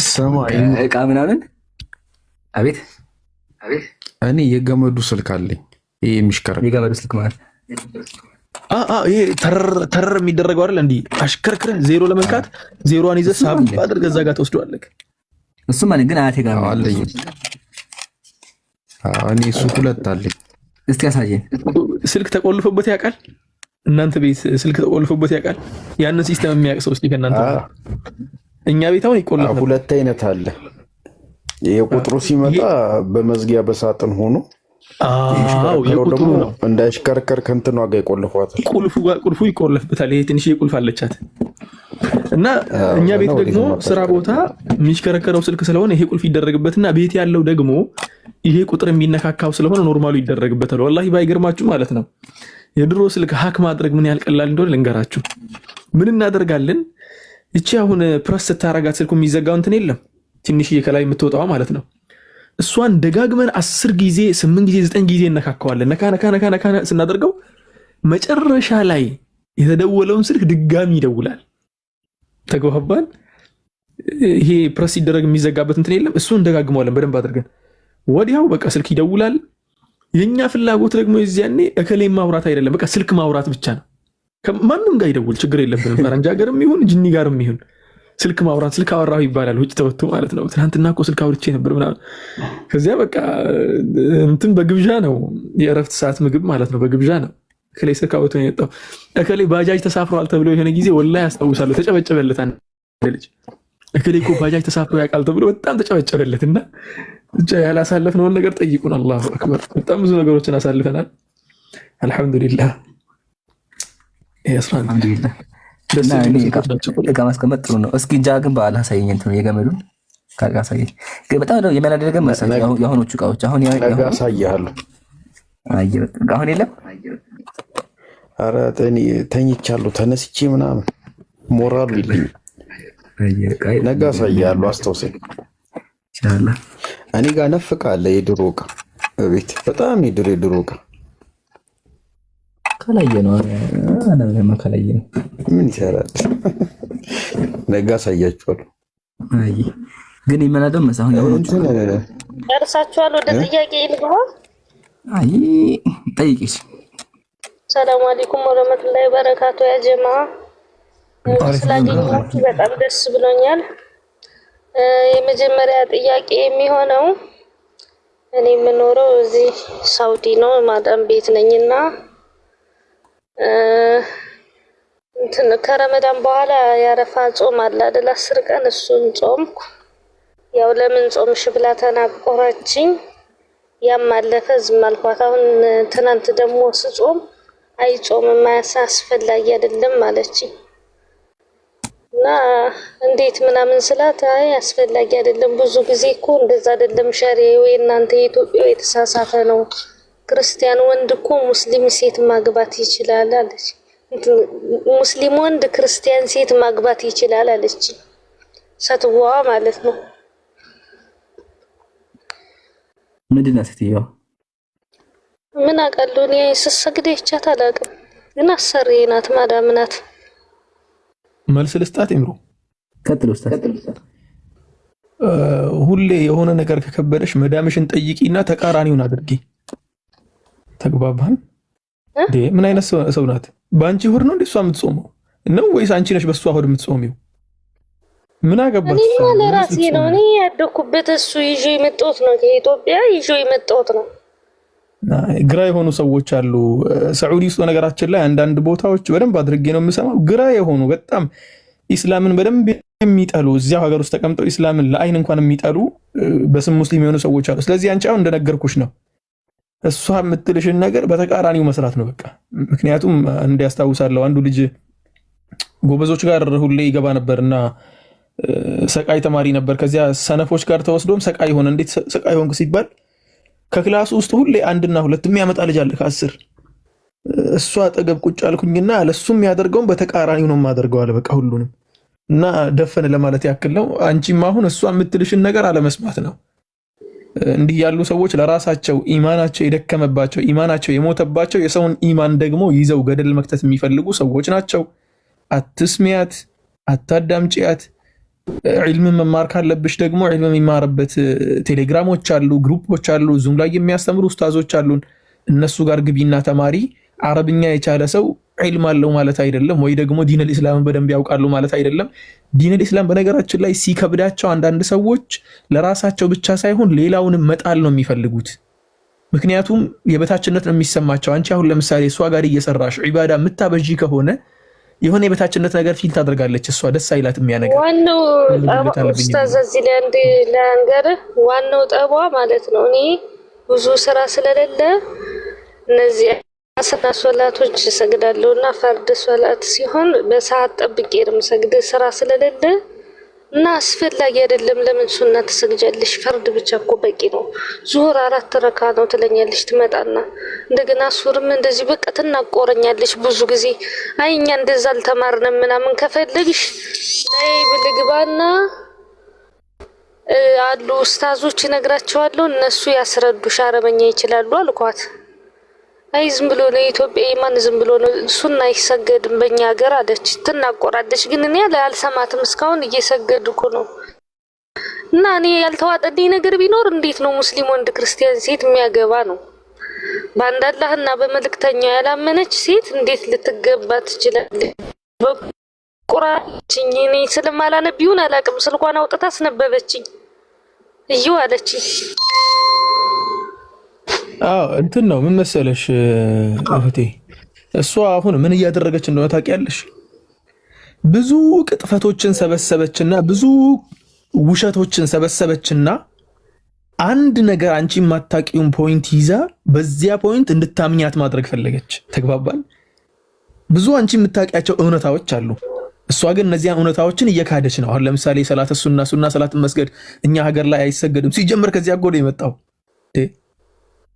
እቃ ምናምን። አቤት እኔ የገመዱ ስልክ አለኝ። ይሄ የሚሽከረከር የገመዱ ስልክ ማለት ይሄ ተረር የሚደረገው አይደል? እንዲህ አሽከርክረህ ዜሮ ለመንካት ዜሮዋን ይዘህ ሳብ አድርገህ እዛ ጋር ተወስደዋለህ። እሱ ማለት ግን አያቴ ጋር አለኝ። እኔ እሱ 2 አለኝ። እስቲ ያሳየኝ። ስልክ ተቆልፎበት ያውቃል? እናንተ ቤት ስልክ ተቆልፎበት ያውቃል? ያንን ሲስተም የሚያውቅ ሰው እስቲ ከእናንተ እኛ ቤት አሁን ይቆልፋል። 2 አይነት አለ። ይሄ ቁጥሩ ሲመጣ በመዝጊያ በሳጥን ሆኖ የቁጥሩ ነው እንዳይሽከረከር ከእንትኗ ጋር ይቆልፏታል። ቁልፉ ይቆልፍበታል። ይሄ ትንሽ ቁልፍ አለቻት እና እኛ ቤት ደግሞ ስራ ቦታ የሚሽከረከረው ስልክ ስለሆነ ይሄ ቁልፍ ይደረግበትና ቤት ያለው ደግሞ ይሄ ቁጥር የሚነካካው ስለሆነ ኖርማሉ ይደረግበታል። ወላሂ ባይገርማችሁ ማለት ነው። የድሮ ስልክ ሀክ ማድረግ ምን ያህል ቀላል እንደሆነ ልንገራችሁ። ምን እናደርጋለን? እቺ አሁን ፕረስ ስታረጋት ስልኩ የሚዘጋው እንትን የለም ትንሽዬ ከላይ የምትወጣው ማለት ነው። እሷን ደጋግመን 10 ጊዜ 8 ጊዜ 9 ጊዜ እነካካዋለን። ነካ ስናደርገው መጨረሻ ላይ የተደወለውን ስልክ ድጋሚ ይደውላል። ተግባባን? ይሄ ፕረስ ሲደረግ የሚዘጋበት እንትን የለም። እሱን ደጋግመዋለን በደንብ አድርገን። ወዲያው በቃ ስልክ ይደውላል። የኛ ፍላጎት ደግሞ የዚያኔ እከሌ ማውራት አይደለም፣ በቃ ስልክ ማውራት ብቻ ነው። ከማንም ጋር ይደውል ችግር የለብንም። ፈረንጅ ሀገርም ይሁን ጅኒ ጋርም ይሁን ስልክ ማውራት፣ ስልክ አወራሁ ይባላል። ውጭ ተወጥቶ ማለት ነው። ትናንትና እኮ ስልክ አውርቼ ነበር ምናምን። ከዚያ በቃ እንትን በግብዣ ነው፣ የእረፍት ሰዓት ምግብ ማለት ነው። በግብዣ ነው እከሌ ስልክ አውርቶ ነው የወጣው። እከሌ ባጃጅ ተሳፍሯል ተብሎ የሆነ ጊዜ ወላሂ ያስታውሳለሁ፣ ተጨበጨበለት። አንድ ልጅ እከሌ እኮ ባጃጅ ተሳፍሮ ያውቃል ተብሎ በጣም ተጨበጨበለት። እና ብቻ ያላሳለፍነውን ነገር ጠይቁን። አላሁ አክበር። በጣም ብዙ ነገሮችን አሳልፈናል። አልሐምዱሊላህ። አልሐምዱሊላህ። እቃ ማስቀመጥ ጥሩ ነው። እስኪ እንጃ ግን በአላህ አሳየኝ እንትኑ የገመዱን ካርጋ አሳየኝ። ግን በጣም ነው የሚያናደርገን መሰለኝ የአሁኖቹ እቃዎች። አሁን አሳያለሁ። አሁን የለም። ኧረ ተኝቻለሁ፣ ተነስቼ ምናምን ሞራሉ የለኝም። ነገ አሳያለሁ፣ አስታውሰኝ። ኢንሻአላህ እኔ ጋር ነፍቃ አለ የድሮ እቃ ቤት፣ በጣም የድሮ እቃ ከላየ ነው አናማ ከላየ ነው። ምን ይሰራል? ነገ አሳያችኋለሁ። አይ ግን ይመናደም መሳሁን ያው ጨርሳችኋል? ወደ ጥያቄ ልግባ። አይ ጠይቂሽ። ሰላም አለይኩም ወራህመቱላሂ ወበረካቱ። ያ ጀማ ስላገኘኋችሁ በጣም ደስ ብሎኛል። የመጀመሪያ ጥያቄ የሚሆነው እኔ የምኖረው እዚህ ሳውዲ ነው፣ ማዳም ቤት ነኝና እንትን ከረመዳን በኋላ ያረፋ ጾም አለ አይደል? 10 ቀን እሱን ጾምኩ። ያው ለምን ጾምሽ ብላ ተናቆረችኝ። ያም አለፈ፣ ዝም አልኳት። አሁን ትናንት ደግሞ ስጾም አይጾምም አያስፈልጊ አይደለም አለችኝ። እና እንዴት ምናምን ስላት አይ አስፈልጊ አይደለም፣ ብዙ ጊዜ እኮ እንደዛ አይደለም ሸሪዓው የእናንተ የኢትዮጵያ የተሳሳተ ነው። ክርስቲያን ወንድ እኮ ሙስሊም ሴት ማግባት ይችላል አለች። ሙስሊም ወንድ ክርስቲያን ሴት ማግባት ይችላል አለች። ሰትዋ ማለት ነው። ምንድነው ስትየው? ምን አውቃለሁ እኔ ስሰግድ አይቻት አላውቅም፣ ግን አሰሪ ናት፣ ማዳም ናት። መልስ ልስጣት ይምሩ። ቀጥሎ ኡስታዝ። ሁሌ የሆነ ነገር ከከበደሽ መዳምሽን ጠይቂና ተቃራኒውን አድርጊ። ተግባባን? ምን አይነት ሰው ናት? በአንቺ ሆድ ነው እንደሷ የምትጾመው ነው ወይስ አንቺ ነሽ በሷ ሆድ የምትጾሚው? ምን አገባሽ? እኔ ለራሴ ነው፣ እኔ ያደኩበት እሱ ይዞ የመጣሁት ነው፣ ከኢትዮጵያ ይዞ የመጣሁት ነው። ግራ የሆኑ ሰዎች አሉ ሳዑዲ ውስጥ። ነገራችን ላይ አንዳንድ ቦታዎች በደንብ አድርጌ ነው የምሰማው፣ ግራ የሆኑ በጣም ኢስላምን በደንብ የሚጠሉ እዚያው ሀገር ውስጥ ተቀምጠው ኢስላምን ለአይን እንኳን የሚጠሉ በስም ሙስሊም የሆኑ ሰዎች አሉ። ስለዚህ አንቺ አሁን እንደነገርኩሽ ነው፣ እሷ የምትልሽን ነገር በተቃራኒው መስራት ነው በቃ። ምክንያቱም እንዲያስታውሳለሁ አንዱ ልጅ ጎበዞች ጋር ሁሌ ይገባ ነበርና ሰቃይ ተማሪ ነበር። ከዚያ ሰነፎች ጋር ተወስዶም ሰቃይ ሆነ። እንዴት ሰቃይ ሆንክ ሲባል ከክላሱ ውስጥ ሁሌ 1 እና 2 የሚያመጣ ልጅ አለ ከ10። እሷ አጠገብ ቁጭ አልኩኝና ለሱም ያደርገውን በተቃራኒው ነው የማደርገው አለ በቃ ሁሉንም። እና ደፈን ለማለት ያክል ነው። አንቺም አሁን እሷ የምትልሽን ነገር አለመስማት ነው። እንዲህ ያሉ ሰዎች ለራሳቸው ኢማናቸው የደከመባቸው ኢማናቸው የሞተባቸው የሰውን ኢማን ደግሞ ይዘው ገደል መክተት የሚፈልጉ ሰዎች ናቸው። አትስሚያት፣ አታዳምጪያት። ዒልም መማር ካለብሽ ደግሞ ዒልም የሚማርበት ቴሌግራሞች አሉ፣ ግሩፖች አሉ፣ ዙም ላይ የሚያስተምሩ ኡስታዞች አሉን። እነሱ ጋር ግቢና ተማሪ። አረብኛ የቻለ ሰው ዒልም አለው ማለት አይደለም፣ ወይ ደግሞ ዲነል ኢስላምን በደንብ ያውቃሉ ማለት አይደለም። ዲነል ኢስላም በነገራችን ላይ ሲከብዳቸው አንዳንድ ሰዎች ለራሳቸው ብቻ ሳይሆን ሌላውንም መጣል ነው የሚፈልጉት። ምክንያቱም የበታችነት ነው የሚሰማቸው። አንቺ አሁን ለምሳሌ እሷ ጋር እየሰራሽ ዒባዳ የምታበዢ ከሆነ የሆነ የበታችነት ነገር ፊል ታደርጋለች። እሷ ደስ አይላትም ያ ነገር። ዋናው ኡስታዝ እዚህ ላይ አንድ ለንገርህ፣ ዋናው ጠቧ ማለት ነው። እኔ ብዙ ስራ ስለሌለ እነዚህ አሰና ሶላቶች ሰግዳለሁና ፈርድ ሶላት ሲሆን በሰዓት ጠብቄ ነው ሰግድ፣ ስራ ስለሌለ እና አስፈላጊ አይደለም። ለምን ሱና ትሰግጃለሽ? ፈርድ ብቻ እኮ በቂ ነው። ዙሁር 4 ረካ ነው ትለኛለሽ፣ ትመጣና እንደገና ሱርም እንደዚህ በቃ ትናቆረኛለሽ ብዙ ጊዜ። አይ እኛ እንደዛ አልተማርንም ምናምን። ከፈለግሽ ላይ ብልግባና አሉ ኡስታዞች እነግራቸዋለሁ፣ እነሱ ያስረዱሽ፣ አረበኛ ይችላሉ አልኳት። አይ ዝም ብሎ ነው ኢትዮጵያ ኢማን ዝም ብሎ ነው ሱና አይሰገድም በእኛ ሀገር አለች። ትናቆራለች፣ ግን እኔ አልሰማትም። እስካሁን እየሰገድኩ ነው። እና እኔ ያልተዋጠልኝ ነገር ቢኖር እንዴት ነው ሙስሊም ወንድ ክርስቲያን ሴት የሚያገባ ነው? በአንድ አላህና በመልእክተኛው ያላመነች ሴት እንዴት ልትገባ ትችላለች? በቁርአን እኔ ስለማላነብ ይሁን አላውቅም፣ ስልኳን አውጥታ አስነበበችኝ እዩ አለችኝ። እንትን ነው ምን መሰለሽ እህቴ፣ እሷ አሁን ምን እያደረገች እንደሆነ ታውቂያለሽ? ብዙ ቅጥፈቶችን ሰበሰበችና ብዙ ውሸቶችን ሰበሰበችና አንድ ነገር አንቺ የማታውቂውን ፖይንት ይዛ በዚያ ፖይንት እንድታምኛት ማድረግ ፈለገች። ተግባባን? ብዙ አንቺ የምታውቂያቸው እውነታዎች አሉ። እሷ ግን እነዚያን እውነታዎችን እየካደች ነው። አሁን ለምሳሌ ሰላት ሱና ሰላትን መስገድ እኛ ሀገር ላይ አይሰገድም። ሲጀመር ከዚያ ጎል የመጣው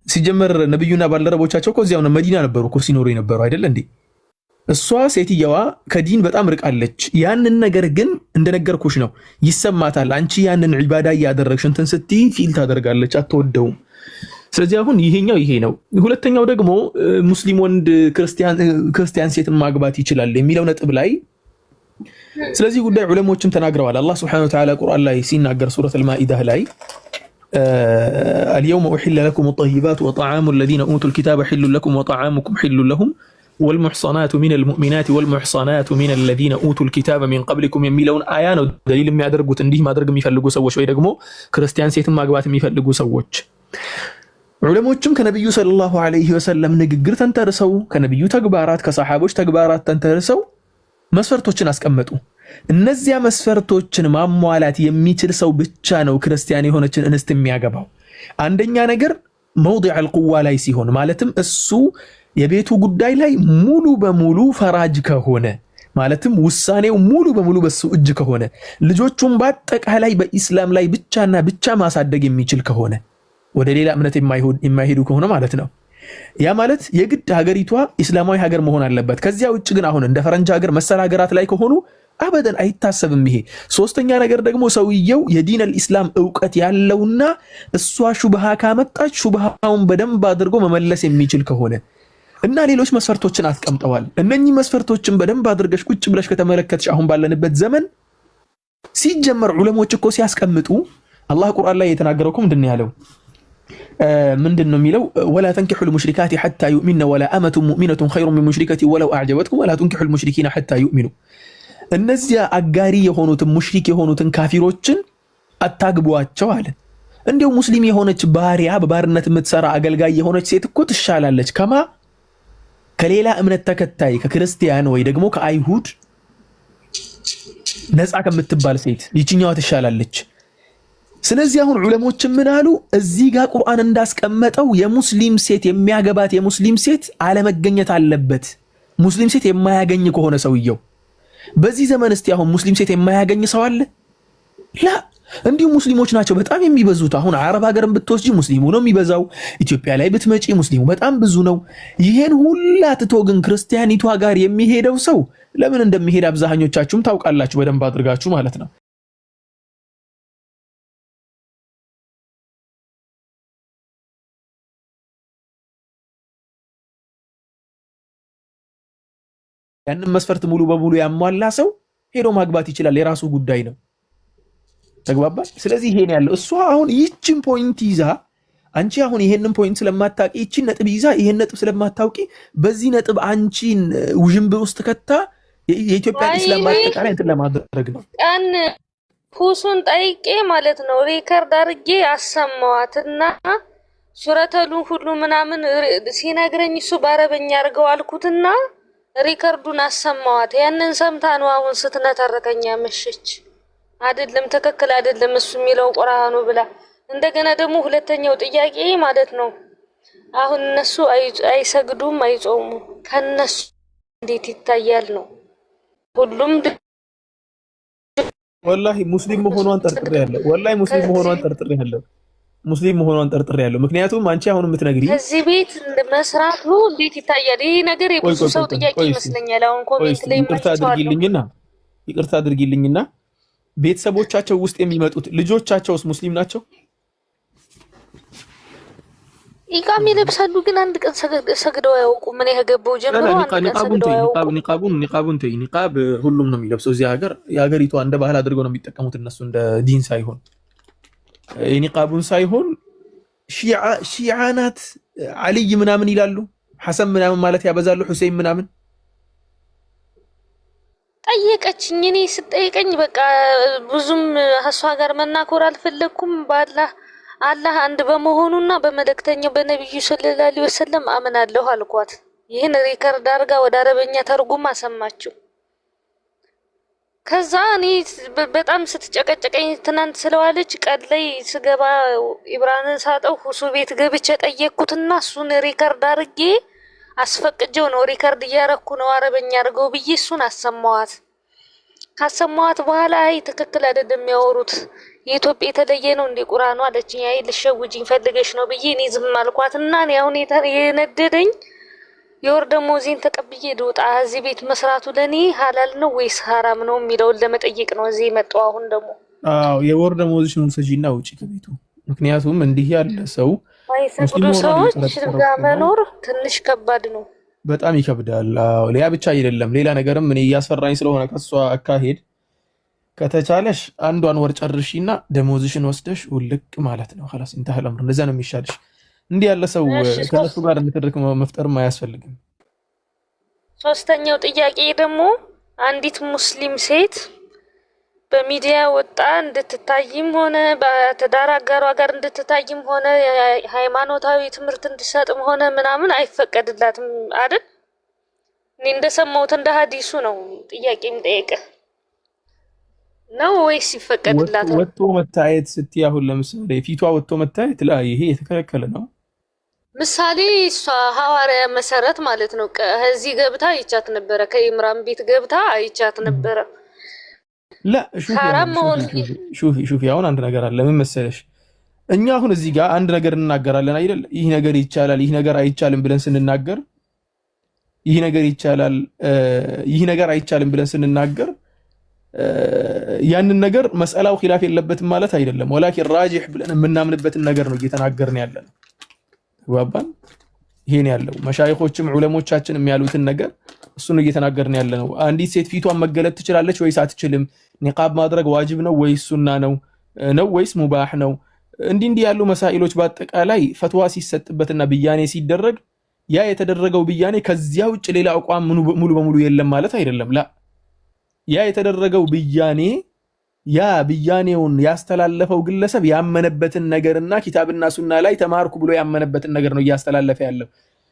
ሲጀመር ነብዩና ባልደረቦቻቸው እኮ እዚያው መዲና ነበሩ እኮ ሲኖሩ የነበሩ አይደል እንዴ? እሷ ሴትየዋ ከዲን በጣም ርቃለች። ያንን ነገር ግን እንደነገርኩሽ ነው ይሰማታል። አንቺ ያንን ዒባዳ እያደረግሽ እንትን ስትይ ፊል ታደርጋለች፣ አትወደውም። ስለዚህ አሁን ይሄኛው ይሄ ነው። ሁለተኛው ደግሞ ሙስሊም ወንድ ክርስቲያን ሴትን ማግባት ይችላል የሚለው ነጥብ ላይ ስለዚህ ጉዳይ ዑለሞችም ተናግረዋል። አላህ ሱብሓነሁ ወተዓላ ቁርአን ላይ ሲናገር ሱረት አልማኢዳ ላይ اليوم أحل لكم الطيبات وطعام الذين أوتوا الكتاب حل لكم وطعامكم حل لهم والمحصنات من المؤمنات والمحصنات من الذين أوتوا الكتاب من قبلكم የሚለውን አያ ነው ደሊል የሚያደርጉት። እንዲህ ማድረግ የሚፈልጉ ሰዎች ወይ ደግሞ ክርስቲያን ሴትን ማግባት የሚፈልጉ ሰዎች ዑለሞችም ከነብዩ ሰለላሁ ዐለይሂ ወሰለም ንግግር ተንተርሰው ከነብዩ ተግባራት ከሰሃቦች ተግባራት ተንተርሰው መስፈርቶችን አስቀመጡ። እነዚያ መስፈርቶችን ማሟላት የሚችል ሰው ብቻ ነው ክርስቲያን የሆነችን እንስት የሚያገባው። አንደኛ ነገር መውዲዕ አልቁዋ ላይ ሲሆን ማለትም እሱ የቤቱ ጉዳይ ላይ ሙሉ በሙሉ ፈራጅ ከሆነ ማለትም ውሳኔው ሙሉ በሙሉ በሱ እጅ ከሆነ ልጆቹን በአጠቃላይ በኢስላም ላይ ብቻና ብቻ ማሳደግ የሚችል ከሆነ ወደ ሌላ እምነት የማይሄዱ ከሆነ ማለት ነው። ያ ማለት የግድ ሀገሪቷ ኢስላማዊ ሀገር መሆን አለበት። ከዚያ ውጭ ግን አሁን እንደ ፈረንጅ ሀገር መሰል ሀገራት ላይ ከሆኑ አበደን አይታሰብም ይሄ። ሶስተኛ ነገር ደግሞ ሰውየው የዲን አልኢስላም ዕውቀት ያለውና እሷ ሹብሃ ካመጣች ሹብሃውን በደንብ አድርጎ መመለስ የሚችል ከሆነ እና ሌሎች መስፈርቶችን አስቀምጠዋል። እነኚህ መስፈርቶችን በደንብ አድርገሽ ቁጭ ብለሽ ከተመለከትሽ አሁን ባለንበት ዘመን ሲጀመር ዑለሞች እኮ ሲያስቀምጡ አላህ ቁርአን ላይ የተናገረው እኮ ምንድን ነው ያለው? ምንድን ነው የሚለው? ወላ ተንኪሑል ሙሽሪካቲ ሐታ ዩእሚነ ወላ አመቱን ሙእሚነቱን ኸይሩን ሚን ሙሽሪከቲ ወለው አዕጀበትኩም ወላ ተንኪሑል ሙሽሪኪነ ሐታ ዩእሚኑ። እነዚያ አጋሪ የሆኑትን ሙሽሪክ የሆኑትን ካፊሮችን አታግቧቸው አለ። እንዲሁ ሙስሊም የሆነች ባሪያ በባርነት የምትሰራ አገልጋይ የሆነች ሴት እኮ ትሻላለች ከሌላ እምነት ተከታይ ከክርስቲያን ወይ ደግሞ ከአይሁድ ነፃ ከምትባል ሴት ይችኛዋ ትሻላለች። ስለዚህ አሁን ዑለሞች ምን አሉ? እዚህ ጋር ቁርአን እንዳስቀመጠው የሙስሊም ሴት የሚያገባት የሙስሊም ሴት አለመገኘት አለበት። ሙስሊም ሴት የማያገኝ ከሆነ ሰውየው በዚህ ዘመን እስቲ አሁን ሙስሊም ሴት የማያገኝ ሰው አለ? ላ እንዲሁም ሙስሊሞች ናቸው በጣም የሚበዙት። አሁን አረብ ሀገርን ብትወስጂ ሙስሊሙ ነው የሚበዛው። ኢትዮጵያ ላይ ብትመጪ ሙስሊሙ በጣም ብዙ ነው። ይሄን ሁላ ትቶ ግን ክርስቲያኒቷ ጋር የሚሄደው ሰው ለምን እንደሚሄድ አብዛኞቻችሁም ታውቃላችሁ በደንብ አድርጋችሁ ማለት ነው። ያንን መስፈርት ሙሉ በሙሉ ያሟላ ሰው ሄዶ ማግባት ይችላል። የራሱ ጉዳይ ነው። ተግባባል። ስለዚህ ይሄን ያለው እሷ አሁን ይህችን ፖይንት ይዛ አንቺ አሁን ይሄንን ፖይንት ስለማታውቂ ይህችን ነጥብ ይዛ ይሄን ነጥብ ስለማታውቂ በዚህ ነጥብ አንቺን ውዥንብ ውስጥ ከታ የኢትዮጵያ ኢስላም ባጠቃላይ እንትን ለማድረግ ነው። ቀን ሁሱን ጠይቄ ማለት ነው ሪከርድ አድርጌ አሰማዋትና ሱረተሉ ሁሉ ምናምን ሲነግረኝ እሱ በአረበኛ አድርገው አልኩትና ሪከርዱን አሰማዋት። ያንን ሰምታ ነው አሁን ስትነተርከኛ መሸች። አይደለም ትክክል አይደለም እሱ የሚለው ቁርአኑ ብላ። እንደገና ደግሞ ሁለተኛው ጥያቄ ማለት ነው አሁን እነሱ አይሰግዱም አይጾሙ ከነሱ እንዴት ይታያል ነው? ሁሉም ወላሂ ሙስሊም መሆኗን ጠርጥሬያለሁ። ወላሂ ሙስሊም መሆኗን ጠርጥሬያለሁ። ምክንያቱም አንቺ አሁን የምትነግሪ እዚህ ቤት መስራቱ እንዴት ይታያል? ይሄ ነገር የብዙ ሰው ጥያቄ ይመስለኛል። አሁን ኮሜንት ላይ ይቅርታ አድርጊልኝና ቤተሰቦቻቸው ውስጥ የሚመጡት ልጆቻቸውስ ሙስሊም ናቸው? ኢቃም ይለብሳሉ፣ ግን አንድ ቀን ሰግደው አያውቁም። ምን ያገባው ጀምሮ አንድ ቀን ሰግደው አያውቁም። ኒቃብ ሁሉም ነው የሚለብሰው እዚህ ሀገር። የሀገሪቷ እንደ ባህል አድርገው ነው የሚጠቀሙት እነሱ እንደ ዲን ሳይሆን ኒቃቡን ሳይሆን ሺዓ ናት አልይ ምናምን ይላሉ። ሐሰን ምናምን ማለት ያበዛሉ። ሁሴን ምናምን ጠየቀችኝ። እኔ ስጠይቀኝ በቃ ብዙም እሷ ጋር መናኮር አልፈለኩም። አላህ አንድ በመሆኑና በመልእክተኛው በነብዩ ሰለላሁ ዐለይሂ ወሰለም አምናለሁ አልኳት። ይህን ሪከርድ አድርጋ ወደ አረበኛ ተርጉማ ሰማችው። ከዛ እኔ በጣም ስትጨቀጨቀኝ ትናንት ስለዋለች ቀን ላይ ስገባ ኢብራንን ሳጠው ሁሱ ቤት ገብቼ ጠየቅኩትና እሱን ሪከርድ አድርጌ አስፈቅጀው ነው ሪከርድ እያረኩ ነው አረበኛ አድርገው ብዬ እሱን አሰማዋት። ካሰማዋት በኋላ አይ ትክክል አይደለም የሚያወሩት የኢትዮጵያ የተለየ ነው እንደ ቁርአኑ አለችኝ። አይ ልሸውጂኝ ፈልገሽ ነው ብዬ እኔ ዝም አልኳትና እኔ አሁን የነደደኝ የወር ደሞዜን ተቀብዬ ልውጣ እዚህ ቤት መስራቱ ለኔ ሐላል ነው ወይስ ሐራም ነው የሚለውን ለመጠየቅ ነው እዚህ መጣው። አሁን ደግሞ የወር ደሞዝሽን ሰጂና ውጪ ከቤቱ። ምክንያቱም እንዲህ ያለ ሰው አይሰግዱ ሰዎች ጋር መኖር ትንሽ ከባድ ነው፣ በጣም ይከብዳል። ያ ብቻ አይደለም ሌላ ነገርም እኔ እያስፈራኝ ስለሆነ ከሷ አካሄድ ከተቻለሽ አንዷን ወር ጨርሺና ደሞዝሽን ወስደሽ ውልቅ ማለት ነው። خلاص انتهى الامر እንደዛ ነው የሚሻልሽ። እንዲህ ያለ ሰው ከነሱ ጋር እንትድርክ መፍጠርም አያስፈልግም። ሶስተኛው ጥያቄ ደግሞ አንዲት ሙስሊም ሴት በሚዲያ ወጣ እንድትታይም ሆነ በትዳር አጋሯ ጋር እንድትታይም ሆነ ሃይማኖታዊ ትምህርት እንድትሰጥም ሆነ ምናምን አይፈቀድላትም አይደል? እኔ እንደሰማሁት እንደ ሐዲሱ ነው ጥያቄ የሚጠይቀው ነው ወይስ ይፈቀድላታል? ወጥቶ መታየት ስትይ አሁን ለምሳሌ ፊቷ ወጥቶ መታየት ላይ ይሄ የተከለከለ ነው። ምሳሌ እሷ ሐዋርያ መሰረት ማለት ነው ከዚህ ገብታ አይቻት ነበረ፣ ከኢምራን ቤት ገብታ አይቻት ነበረ። لا ሹፊ አሁን አንድ ነገር አለ። ምን መሰለሽ እኛ አሁን እዚህ ጋር አንድ ነገር እናገራለን አይደል? ይህ ነገር ይቻላል፣ ይህ ነገር አይቻልም ብለን ስንናገር ይህ ነገር ይቻላል፣ ይህ ነገር አይቻልም ብለን ስንናገር ያንን ነገር መስአላው ኺላፍ የለበትም ማለት አይደለም። ወላኪን ራጂህ ብለን የምናምንበትን ነገር ነው እየተናገርን ያለነው። ተግባባን? ይሄን ያለው መሻይኾችም ዑለሞቻችን የሚያሉትን ነገር እሱን እየተናገርን ያለነው። አንዲት ሴት ፊቷን መገለጥ ትችላለች ወይስ አትችልም? ኒቃብ ማድረግ ዋጅብ ነው ወይስ ሱና ነው ወይስ ሙባህ ነው? እንዲህ ያሉ መሳኢሎች በአጠቃላይ ፈትዋ ሲሰጥበትና ብያኔ ሲደረግ ያ የተደረገው ብያኔ ከዚያ ውጭ ሌላ አቋም ሙሉ በሙሉ የለም ማለት አይደለም። ላ ያ የተደረገው ብያኔ ያ ብያኔውን ያስተላለፈው ግለሰብ ያመነበትን ነገርና ኪታብና ሱና ላይ ተማርኩ ብሎ ያመነበትን ነገር ነው እያስተላለፈ ያለው።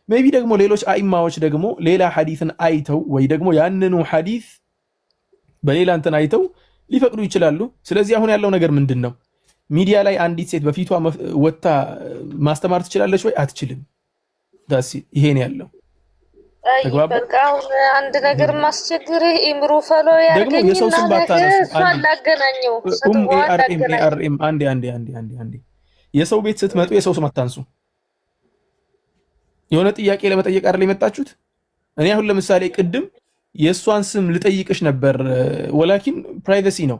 ሜቢ ደግሞ ሌሎች አኢማዎች ደግሞ ሌላ ሐዲስን አይተው ወይ ደግሞ ያንኑ ሐዲስ በሌላ እንትን አይተው ሊፈቅዱ ይችላሉ። ስለዚህ አሁን ያለው ነገር ምንድነው? ሚዲያ ላይ አንዲት ሴት በፊቷ ወጣ ማስተማር ትችላለች ወይ? አትችልም። ዳሲ ይሄን ያለው በቃ አንድ ነገር ማስቸግር ኢምሩ ፈሎ ያርገኝና የሰው ስም ባታነሱ አላገናኘው ARM አንዴ የሰው ቤት ስትመጡ የሰው ስም አታንሱ። የሆነ ጥያቄ ለመጠየቅ አይደል የመጣችሁት? እኔ አሁን ለምሳሌ ቅድም የእሷን ስም ልጠይቅሽ ነበር፣ ወላኪን ፕራይቬሲ ነው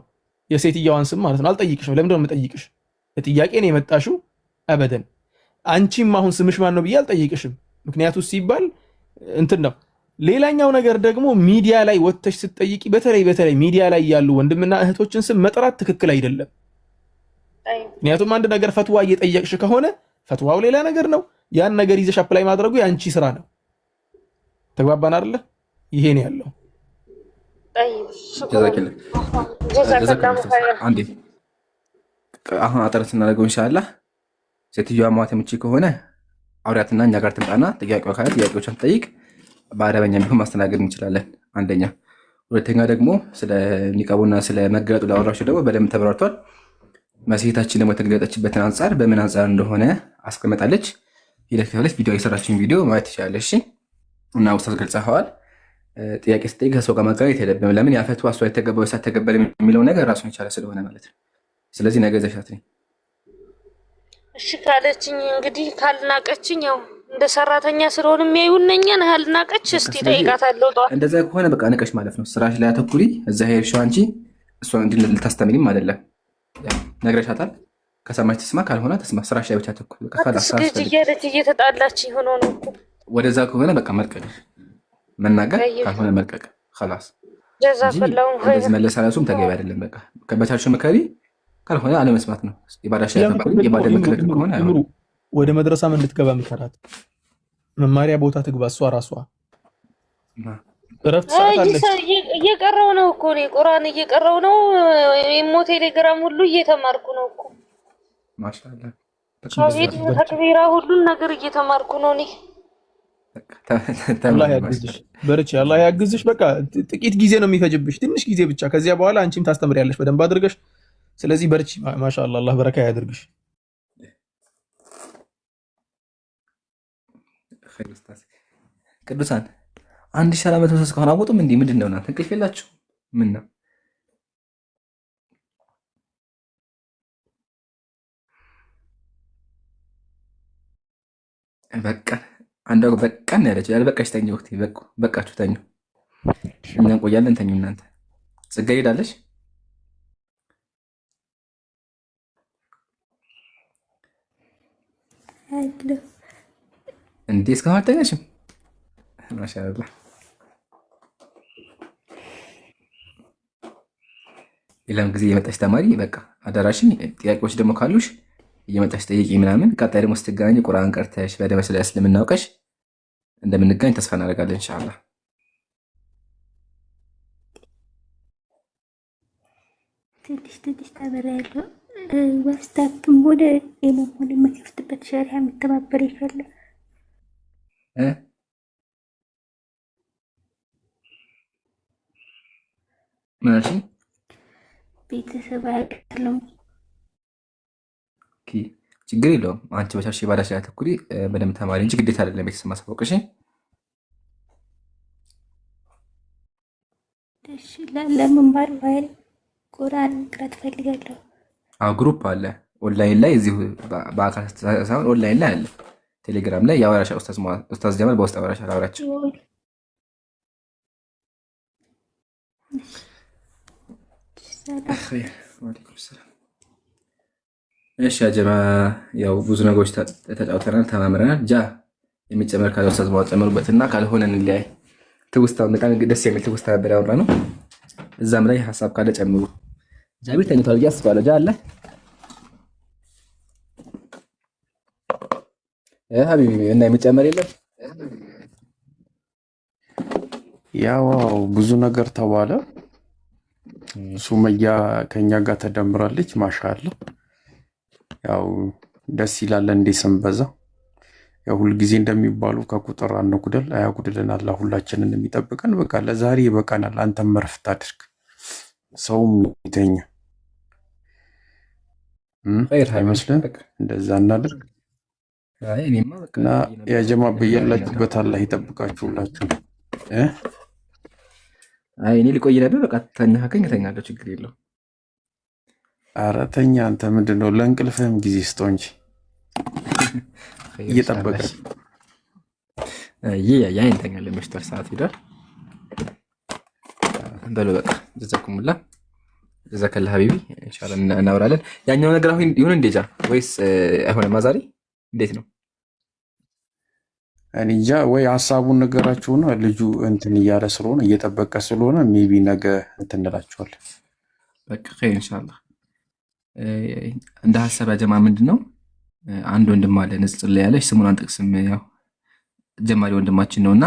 የሴትየዋን ስም ማለት ነው። አልጠይቅሽም። ለምንድን ነው የምጠይቅሽ? ለጥያቄ ነው የመጣሽው አበደን። አንቺም አሁን ስምሽ ማን ነው ብዬ አልጠይቅሽም። ምክንያቱ ሲባል እንትን ነው። ሌላኛው ነገር ደግሞ ሚዲያ ላይ ወጥተሽ ስትጠይቂ በተለይ ሚዲያ ላይ ያሉ ወንድምና እህቶችን ስም መጥራት ትክክል አይደለም። ምክንያቱም አንድ ነገር ፈትዋ እየጠየቅሽ ከሆነ ፈትዋው ሌላ ነገር ነው። ያን ነገር ይዘሽ አፕላይ ማድረጉ ያንቺ ስራ ነው። ተግባባን አይደለ? ይሄ ነው ያለው። አንዴ አሁን አጠረት እናደርገው ኢንሻአላህ። ሴትዮዋ ማዋት የምትችል ከሆነ አውሪያትና እኛ ጋር ትምጣና ጥያቄው ካለ ጥያቄዎችን ትጠይቅ። በአረበኛ ቢሆን ማስተናገድ እንችላለን። አንደኛ። ሁለተኛ ደግሞ ስለ ኒቃቡና ስለ መገለጡ ላወራችሁ ደግሞ በደንብ ተብራርቷል። መሴታችን ደግሞ የተገለጠችበትን አንጻር በምን አንጻር እንደሆነ አስቀምጣለች። ይለከለች ቪዲዮ የሰራችን ቪዲዮ ማየት ትችላለሽ እና ኡስታዝ ገልጸዋል። ጥያቄ ስትጠይቅ ከሰው ጋር ማጋራት የለብንም። ለምን ያፈቱ አስተዋይ የተገበው ሳይተገበል የሚለው ነገር ራሱን የቻለ ስለሆነ ማለት ነው። ስለዚህ ነገ ዘሻት ነኝ እሺ ካለችኝ እንግዲህ ካልናቀችኝ ያው እንደ ሰራተኛ ስለሆነ የሚያዩነኛን ካልናቀች እስቲ ጠይቃታለሁ። ጧት እንደዛ ከሆነ በቃ ንቀሽ ማለት ነው። ስራሽ ላይ አተኩሪ። እዛ ሄድሽው አንቺ እሷን እንዲህ ልታስተምሪም አይደለም። ነግረሻታል። ከሰማች ትስማ፣ ካልሆነ ትስማ። ስራሽ ላይ ብቻ አተኩሪ። በቃ ካላስ ልጅ እየተጣላች ሆኖ ነው እኮ። ወደዛ ከሆነ በቃ መልቀቅ፣ መናገር ካልሆነ መልቀቅ خلاص። ጀዛከላሁ ኸይር። እንደዚህ መለሳለሱም ተገቢ አይደለም። በቃ ከበታችሁ መከሪ ካልሆነ አለመስማት ነው። ኢባዳሽ ያፈባል። ኢባዳ መከለክ ከሆነ ወደ መድረሳም እንድትገባ ምከራት። መማሪያ ቦታ ትግባ። እሷ ራሷ እረፍት ሰዓት አለች። እየቀረው ነው እኮ እኔ ቁርአን እየቀረው ነው። ኢሞ ቴሌግራም ሁሉ እየተማርኩ ነው እኮ ማሻአላ። ከቤት ተክቢራ ሁሉን ነገር እየተማርኩ ነው እኔ። አላህ ያግዝሽ፣ በርቺ። አላህ ያግዝሽ። በቃ ጥቂት ጊዜ ነው የሚፈጅብሽ፣ ትንሽ ጊዜ ብቻ። ከዚያ በኋላ አንቺም ታስተምሪያለሽ በደንብ አድርገሽ። ስለዚህ በርቺ። ማሻአላ። አላህ በረካ ያድርግሽ። ቅዱሳን 1400 እስካሁን አወጡም እንዴ? ምንድን ነው እናንተ እንቅልፍ የላችሁ? ምን ነው በቃ አንዳው በቃን ያለች ያልበቃሽ ተኝ። ወቅት በቃችሁ ተኙ። እኛ እንቆያለን። ተኙ እናንተ። ጽጋ ሄዳለች እንዴ? እስካሁን አልተኛሽም? ማሻአላ። ሌላም ጊዜ እየመጣች ተማሪ በቃ አዳራሽን። ጥያቄዎች ደግሞ ካሉሽ እየመጣች ጠይቂ ምናምን። ቀጣይ ደግሞ ስትገናኝ ቁርአን ቀርተሽ በደንብ ስለ እስልምና አውቀሽ እንደምንገናኝ ተስፋ እናደርጋለን ኢንሻአላህ። ትንሽ ተምሬያለሁ። ዋትስአፕም ሆነ ኢሞም ሆነ የምከፍትበት ሸሪዓ የሚተባበር ይካለ ማለት ቤተሰብ አያውቅም። ችግር የለውም። አንቺ በቻልሽ ባዳሽ ላይ አተኩሪ፣ በደንብ ተማሪ እንጂ ግዴታ አይደለም ቤተሰብ ማሳወቅ። እሺ ለመማር ባይል ቁርአን ቅራት ፈልጋለሁ። ግሩፕ አለ ኦንላይን ላይ፣ እዚሁ በአካል ሳይሆን ኦንላይን ላይ አለ። ቴሌግራም ላይ ያወራሻ ኡስታዝ ጀማል በውስጥ አወራሻ አወራቸው። እሺ አጀማ፣ ያው ብዙ ነገሮች ተጫውተናል፣ ተማምረናል። ጃ የሚጨመር ካለ ኡስታዝ ማወቅ ጨምሩበትና ካልሆነ እንለያይ። ትውስታው በጣም ደስ የሚል ትውስታ ነበር ያወራ ነው። እዛም ላይ ሀሳብ ካለ ጨምሩ። ጃቢር ተኝቷል ብዬ አስባለሁ። ጃ አለ ሀቢቢ እና የሚጨመር የለም። ያው ብዙ ነገር ተባለ። ሱመያ ከኛ ጋር ተደምራለች። ማሻአላ ያው ደስ ይላል እንዴ ስንበዛ። ያው ሁልጊዜ እንደሚባሉ ከቁጥር አንጉደል አያጉድልን አላህ ሁላችንን የሚጠብቀን። በቃ ለዛሬ ይበቃናል። አንተም መርፍት አድርግ፣ ሰውም ይተኛ አይመስልም? እንደዛ እናድርግ እና ያጀማ በያላችሁበት አላህ ይጠብቃችሁላችሁ። እኔ ሊቆይ ነበር። በቃ ተኛ ከኝ ተኛለሁ፣ ችግር የለው። ኧረ ተኛ አንተ። ምንድነው ለእንቅልፍህም ጊዜ ስጠው እንጂ እየጠበቀ ያ እንተኛለን። መሽቷል፣ ሰዓት ሄዷል። በሉ በቃ ጀዛኩሙላ ጀዛከላ ሀቢቢ። ኢንሻአላህ እናወራለን። ያኛው ነገር አሁን ይሁን እንዴ ጃ ወይስ አይሆንም? ዛሬ እንዴት ነው? እኔ እንጃ። ወይ ሀሳቡን ነገራችሁና ልጁ እንትን እያለ ስለሆነ እየጠበቀ ስለሆነ ሜቢ ነገ እንትን እንላችኋለን። በቃ ኸይር ኢንሻአላህ። እንደ ሀሳብ ያጀማ ምንድን ነው፣ አንድ ወንድም አለ ንጽጽር ላይ ያለች ስሙን አንጠቅስም፣ ያው ጀማሪ ወንድማችን ነውና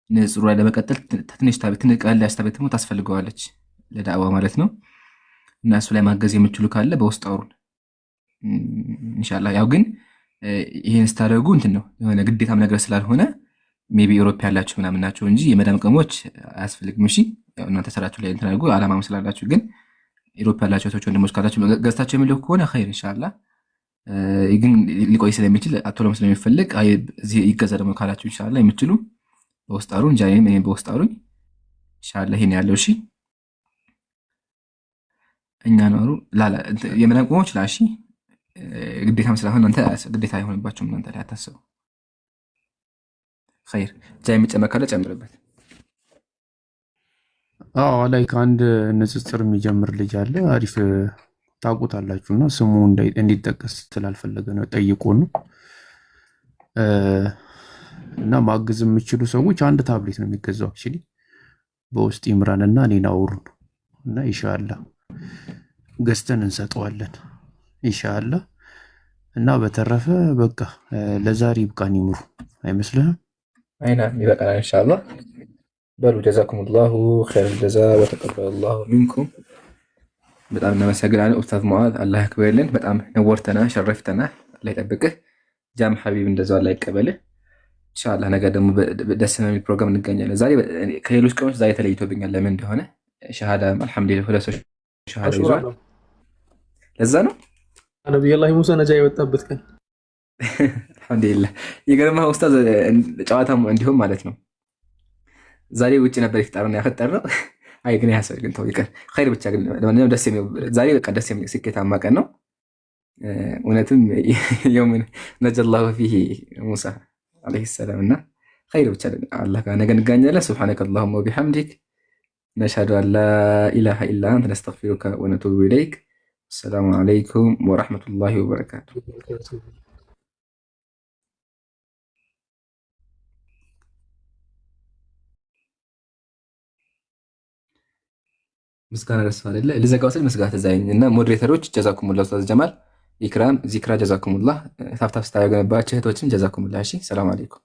ንጽጽሩ ላይ ለመቀጠል ትንሽ ቀለል ያስታበት ደግሞ ታስፈልገዋለች ለዳዕዋ ማለት ነው። እና እሱ ላይ ማገዝ የምትችሉ ካለ በውስጥ አውሩን ኢንሻአላህ። ያው ግን ይሄን ስታደርጉ እንትን ነው የሆነ ግዴታም ነገር ስላልሆነ ሜቢ ኢሮፕ ያላችሁ ምናምን ናቸው እንጂ የመዳም ቀሞች አያስፈልግም። እሺ ያው እናንተ ስራችሁ ላይ እንትን አድርጉ፣ አላማም ስላላችሁ። ግን ኢሮፕ ያላችሁ ሰዎች ወንድሞች ካላችሁ ገዝታችሁ የሚልኩ ከሆነ ኸይር ኢንሻአላህ። ግን ሊቆይ ስለሚችል አቶሎም ስለሚፈልግ እዚህ ይገዛ ደግሞ ካላችሁ ኢንሻአላህ የምትችሉ በውስጥ አሩን ጃኔም እኔም በውስጥ አሩኝ ኢንሻአላህ። ይሄን ያለው እሺ እኛ ነው ላላ የመዳም ቀሞች ላሺ ግዴታም ስለሆነ እናንተ ግዴታ አይሆንባችሁም። እናንተ ላይ አታስቡ። ኸይር ጃ የሚጨመር ካለ ጨምርበት። ላይ ከአንድ ንጽጽር የሚጀምር ልጅ አለ። አሪፍ ታውቁታላችሁና ስሙ እንዲጠቀስ ስላልፈለገ ነው ጠይቆን ነው። እና ማገዝ የምችሉ ሰዎች አንድ ታብሌት ነው የሚገዛው። አክቹሊ በውስጥ ይምራን እና እኔን አውሩን እና ኢንሻአላህ ገዝተን እንሰጠዋለን ኢንሻአላህ። እና በተረፈ በቃ ለዛሬ ይብቃን። ይምሩ አይመስልህም? አይና ይበቃናል ኢንሻአላህ። በሉ ጀዛኩሙላሁ ኸይረል ጀዛ ወተቀበለላሁ ሚንኩም። በጣም እናመሰግናለን ኡስታዝ ሙዓዝ፣ አላህ ያክብርልን። በጣም ነወርተና ሸረፍተና፣ አላህ ይጠብቅህ። ጃም ሐቢብ እንደዛው አላህ ይቀበልህ ኢንሻአላህ። ነገ ደግሞ ደስ የሚል ፕሮግራም እንገናኛለን። ዛሬ ከሌሎች ቀኖች ዛሬ ተለይቶብኛል። ለምን እንደሆነ ሸሃዳ አልሐምዱሊላህ ሁለት ሰው ሸሃዳ ይዟል። ለዛ ነው ነብዩላህ ሙሳ ነጃ የወጣበት ቀን አልሐምዱሊላህ። የገርማህ ኡስታዝ ጨዋታ እንዲሁም ማለት ነው ዛሬ ውጭ ነበር ይፍጣርና ያፈጠረው። አይ ግን ያሰር ግን ተው ይቀር ኸይር ብቻ። ግን ለማንኛውም ደስ የሚል ዛሬ በቃ ደስ የሚል ስኬታማ ቀን ነው እውነትም። የውምን ነጀላሁ ፊሂ ሙሳ አለይሂ ሰላም እና ኸይር ብቻ አላህ ጋር ነገ እንገናኛለን። ሱብሃነከ አላሁመ ወቢሐምዲክ ነሽሀዱ አን ላ ኢላሃ ኢላ አንተ ነስተግፊሩከ ወነቱቡ ኢለይክ። السلام عليكم ورحمة الله وبركاته. ምስጋና ደስ አይደለ? ልዘጋው ስል ምስጋና ተዛኝ እና ሞዴሬተሮች ጀዛኩሙላህ፣ ኡስታዝ ጀማል፣ ኢክራም፣ ዚክራ ጀዛኩሙላህ፣ ታፍታፍ ስታደርጉ የነበራችሁ እህቶችም ጀዛኩሙላህ። እሺ ሰላም አለይኩም።